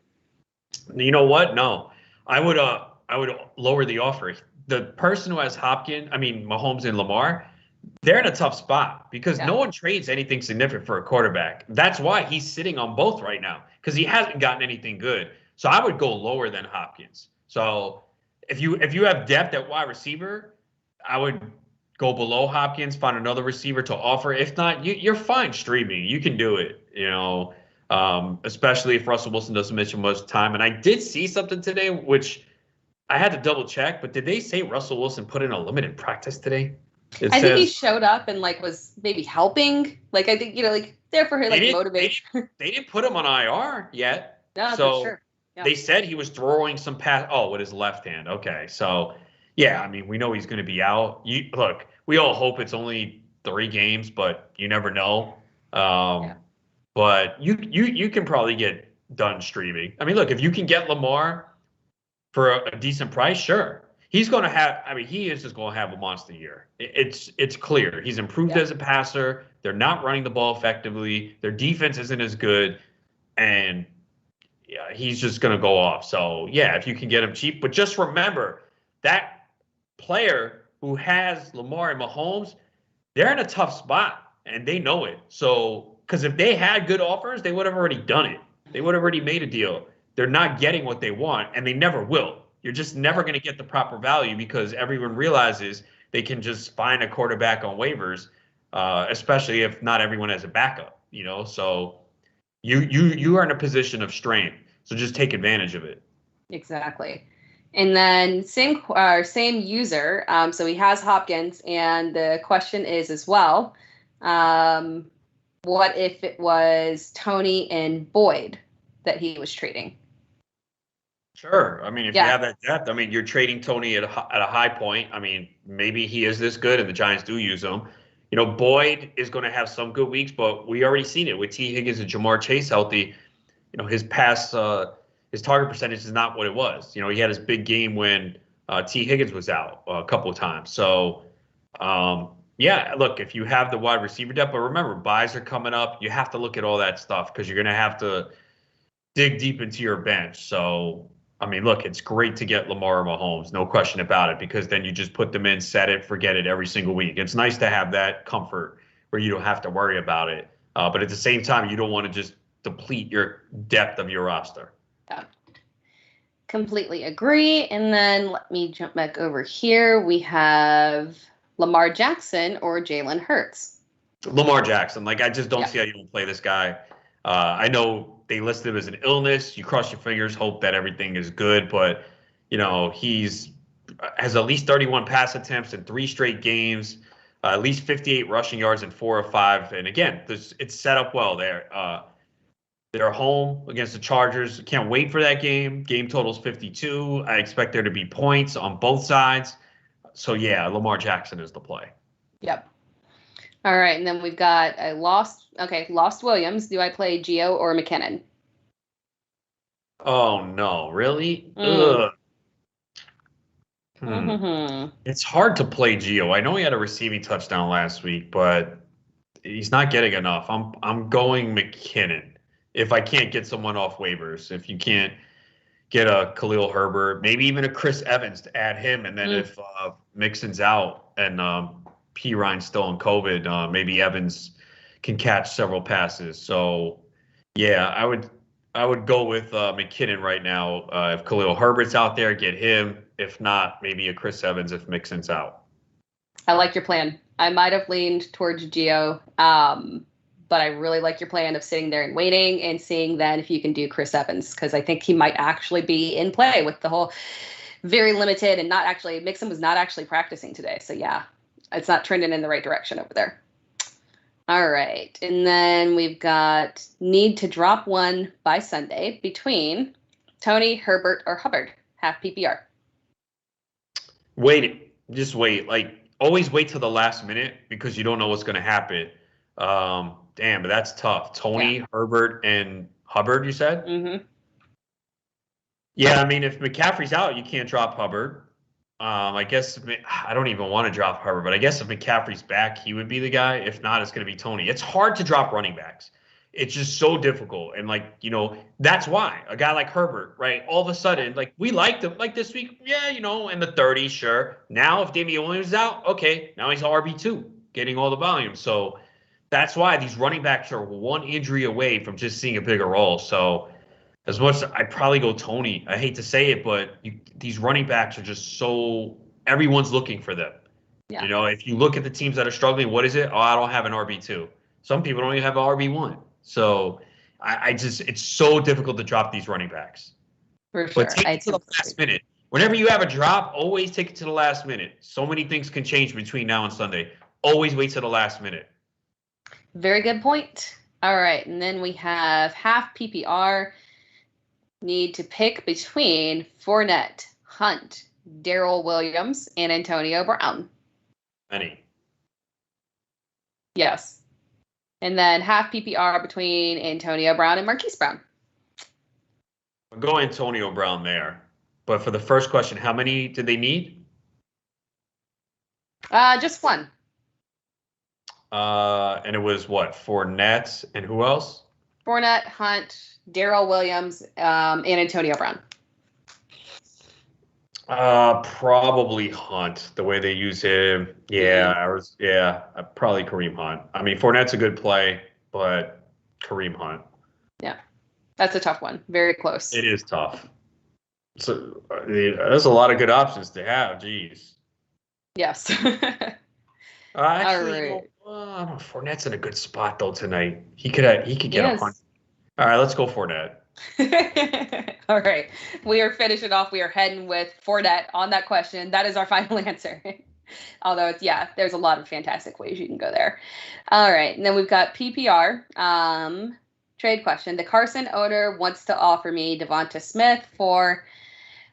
you know what? No, I would lower the offer. The person who has Mahomes and Lamar, they're in a tough spot because no one trades anything significant for a quarterback. That's why he's sitting on both right now because he hasn't gotten anything good. So I would go lower than Hopkins. So if you have depth at wide receiver, I would go below Hopkins, find another receiver to offer. If not, you're fine streaming. You can do it, especially if Russell Wilson doesn't miss much time. And I did see something today, which I had to double check, but did they say Russell Wilson put in a limited practice today? I think he showed up and was maybe helping. I think, there for her, motivate. They didn't put him on IR yet. No, so sure. Yeah. They said he was throwing some pass. Oh, with his left hand. Okay. So, yeah, I mean, we know he's going to be out. Look, we all hope it's only 3 games, but you never know. But you can probably get done streaming. I mean, look, if you can get Lamar for a decent price, sure. He's going to have. I mean, he is just going to have a monster year. It's clear. He's improved as a passer. They're not running the ball effectively. Their defense isn't as good, and he's just going to go off. So yeah, if you can get him cheap, but just remember that player who has Lamar and Mahomes, they're in a tough spot, and they know it. So because if they had good offers, they would have already done it. They would have already made a deal. They're not getting what they want, and they never will. You're just never going to get the proper value because everyone realizes they can just find a quarterback on waivers, especially if not everyone has a backup. So you are in a position of strength. So just take advantage of it. Exactly. And then same user. So he has Hopkins, and the question is as well, what if it was Tony and Boyd that he was trading? Sure. I mean, if you have that depth, I mean, you're trading Tony at a high point. I mean, maybe he is this good and the Giants do use him. Boyd is going to have some good weeks, but we already seen it with T. Higgins and Jamar Chase healthy. His his target percentage is not what it was. He had his big game when T. Higgins was out a couple of times. So, Yeah, look, if you have the wide receiver depth, but remember, buys are coming up. You have to look at all that stuff because you're going to have to dig deep into your bench. So, I mean, look, it's great to get Lamar Mahomes, no question about it, because then you just put them in, set it, forget it every single week. It's nice to have that comfort where you don't have to worry about it. But at the same time, you don't want to just deplete your depth of your roster. Yeah. Completely agree. And then let me jump back over here. We have Lamar Jackson or Jalen Hurts. Lamar Jackson. Like, I just don't see how you don't play this guy. I know they listed him as an illness. You cross your fingers, hope that everything is good. But, he's has at least 31 pass attempts in 3 straight games, at least 58 rushing yards in 4 or 5. And again, it's set up well there. They're home against the Chargers. Can't wait for that game. Game total's 52. I expect there to be points on both sides. So, yeah, Lamar Jackson is the play. Yep. All right, and then we've got a Lost Williams. Do I play Gio or McKinnon? Oh, no. Really? Ugh. It's hard to play Gio. I know he had a receiving touchdown last week, but he's not getting enough. I'm going McKinnon. If I can't get someone off waivers, if you can't get a Khalil Herbert, maybe even a Chris Evans to add him, and then if Mixon's out and P. Ryan's still on COVID, maybe Evans can catch several passes. So, yeah, I would go with McKinnon right now. If Khalil Herbert's out there, get him. If not, maybe a Chris Evans if Mixon's out. I like your plan. I might have leaned towards Gio, but I really like your plan of sitting there and waiting and seeing then if you can do Chris Evans, because I think he might actually be in play with the whole very limited and not actually, Mixon was not actually practicing today. So, yeah, it's not trending in the right direction over there. All right. And then we've got need to drop one by Sunday between Tony, Herbert, or Hubbard, half PPR. Wait. Just wait. Like, always wait till the last minute because you don't know what's going to happen. Damn, but that's tough. Tony, Herbert, and Hubbard, you said? Mm-hmm. Yeah, I mean, if McCaffrey's out, you can't drop Hubbard. I guess I don't even want to drop Hubbard, but I guess if McCaffrey's back, he would be the guy. If not, it's going to be Tony. It's hard to drop running backs. It's just so difficult. And, that's why a guy like Herbert, right, all of a sudden, we liked him. Like this week, yeah, in the 30s, sure. Now, if Damien Williams is out, okay, now he's RB2, getting all the volume. So that's why these running backs are one injury away from just seeing a bigger role. So as much as I'd probably go Tony. I hate to say it, but these running backs are just so – everyone's looking for them. Yeah. If you look at the teams that are struggling, what is it? Oh, I don't have an RB2. Some people don't even have an RB1. So it's so difficult to drop these running backs. For sure. But take it to the last minute. Whenever you have a drop, always take it to the last minute. So many things can change between now and Sunday. Always wait to the last minute. Very good point. All right. And then we have half PPR. Need to pick between Fournette, Hunt, Darrell Williams, and Antonio Brown. Any. Yes. And then half PPR between Antonio Brown and Marquise Brown. I'll go Antonio Brown there. But for the first question, how many did they need? Just one. And it was what? Fournette and who else? Fournette, Hunt, Darrell Williams, and Antonio Brown. Probably Hunt. The way they use him, probably Kareem Hunt. I mean, Fournette's a good play, but Kareem Hunt. Yeah, that's a tough one. Very close. It is tough. So there's a lot of good options to have. Jeez. Yes. Actually, Fournette's in a good spot though tonight. He could get a Hunt. All right, let's go Fournette. All right. We are finishing off. We are heading with Fournette on that question. That is our final answer. Although there's a lot of fantastic ways you can go there. All right. And then we've got PPR. Trade question. The Carson owner wants to offer me Devonta Smith for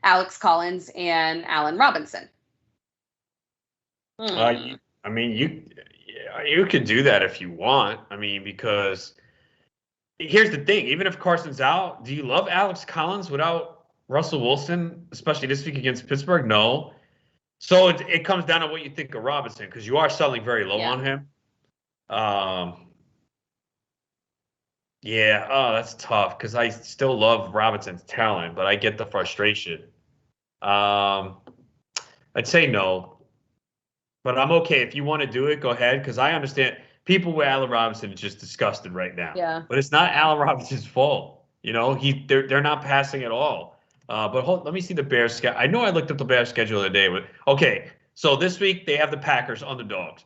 Alex Collins and Allen Robinson. I mean, you could do that if you want. I mean, because here's the thing. Even if Carson's out, do you love Alex Collins without Russell Wilson, especially this week against Pittsburgh? No. So it comes down to what you think of Robinson, because you are selling very low Yeah. on him. Yeah, oh, that's tough because I still love Robinson's talent, but I get the frustration. Um, I'd say no, but I'm okay. If you want to do it, go ahead, because I understand people with Allen Robinson is just disgusted right now. Yeah. But it's not Allen Robinson's fault. You know, they're not passing at all. But let me see the Bears schedule. I know I looked up the Bears schedule the other day. But okay, so this week they have the Packers underdogs.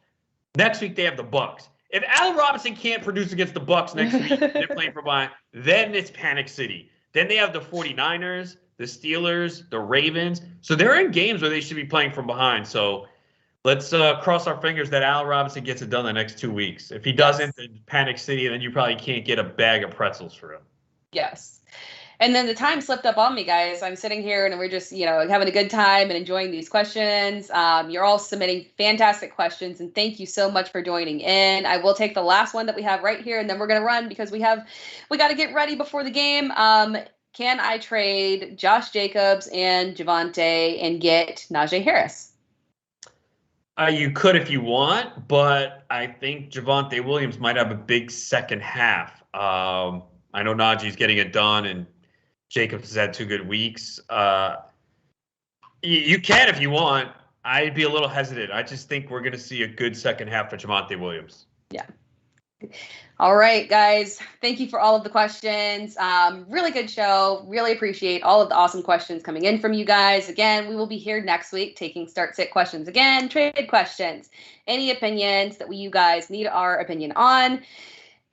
Next week they have the Bucks. If Allen Robinson can't produce against the Bucks next week, they're playing for behind, then it's Panic City. Then they have the 49ers, the Steelers, the Ravens. So they're in games where they should be playing from behind. So let's cross our fingers that Allen Robinson gets it done the next 2 weeks. If he doesn't, then Panic City, then you probably can't get a bag of pretzels for him. Yes. And then the time slipped up on me, guys. I'm sitting here and we're just, having a good time and enjoying these questions. You're all submitting fantastic questions, and thank you so much for joining in. I will take the last one that we have right here, and then we're going to run because we got to get ready before the game. Can I trade Josh Jacobs and Javonte and get Najee Harris? You could if you want, but I think Javonte Williams might have a big second half. I know Najee's getting it done, and Jacobs has had 2 good weeks. You can if you want. I'd be a little hesitant. I just think we're going to see a good second half for Javonte Williams. Yeah. All right, guys. Thank you for all of the questions. Really good show. Really appreciate all of the awesome questions coming in from you guys. Again, we will be here next week taking start-sit questions again, trade questions, any opinions that you guys need our opinion on.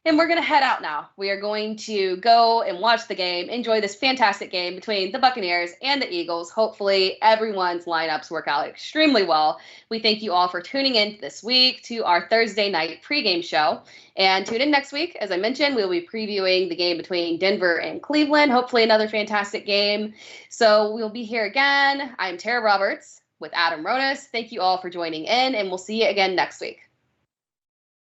And we're going to head out now. We are going to go and watch the game, enjoy this fantastic game between the Buccaneers and the Eagles. Hopefully, everyone's lineups work out extremely well. We thank you all for tuning in this week to our Thursday night pregame show. And tune in next week. As I mentioned, we'll be previewing the game between Denver and Cleveland. Hopefully, another fantastic game. So we'll be here again. I'm Tara Roberts with Adam Ronas. Thank you all for joining in, and we'll see you again next week.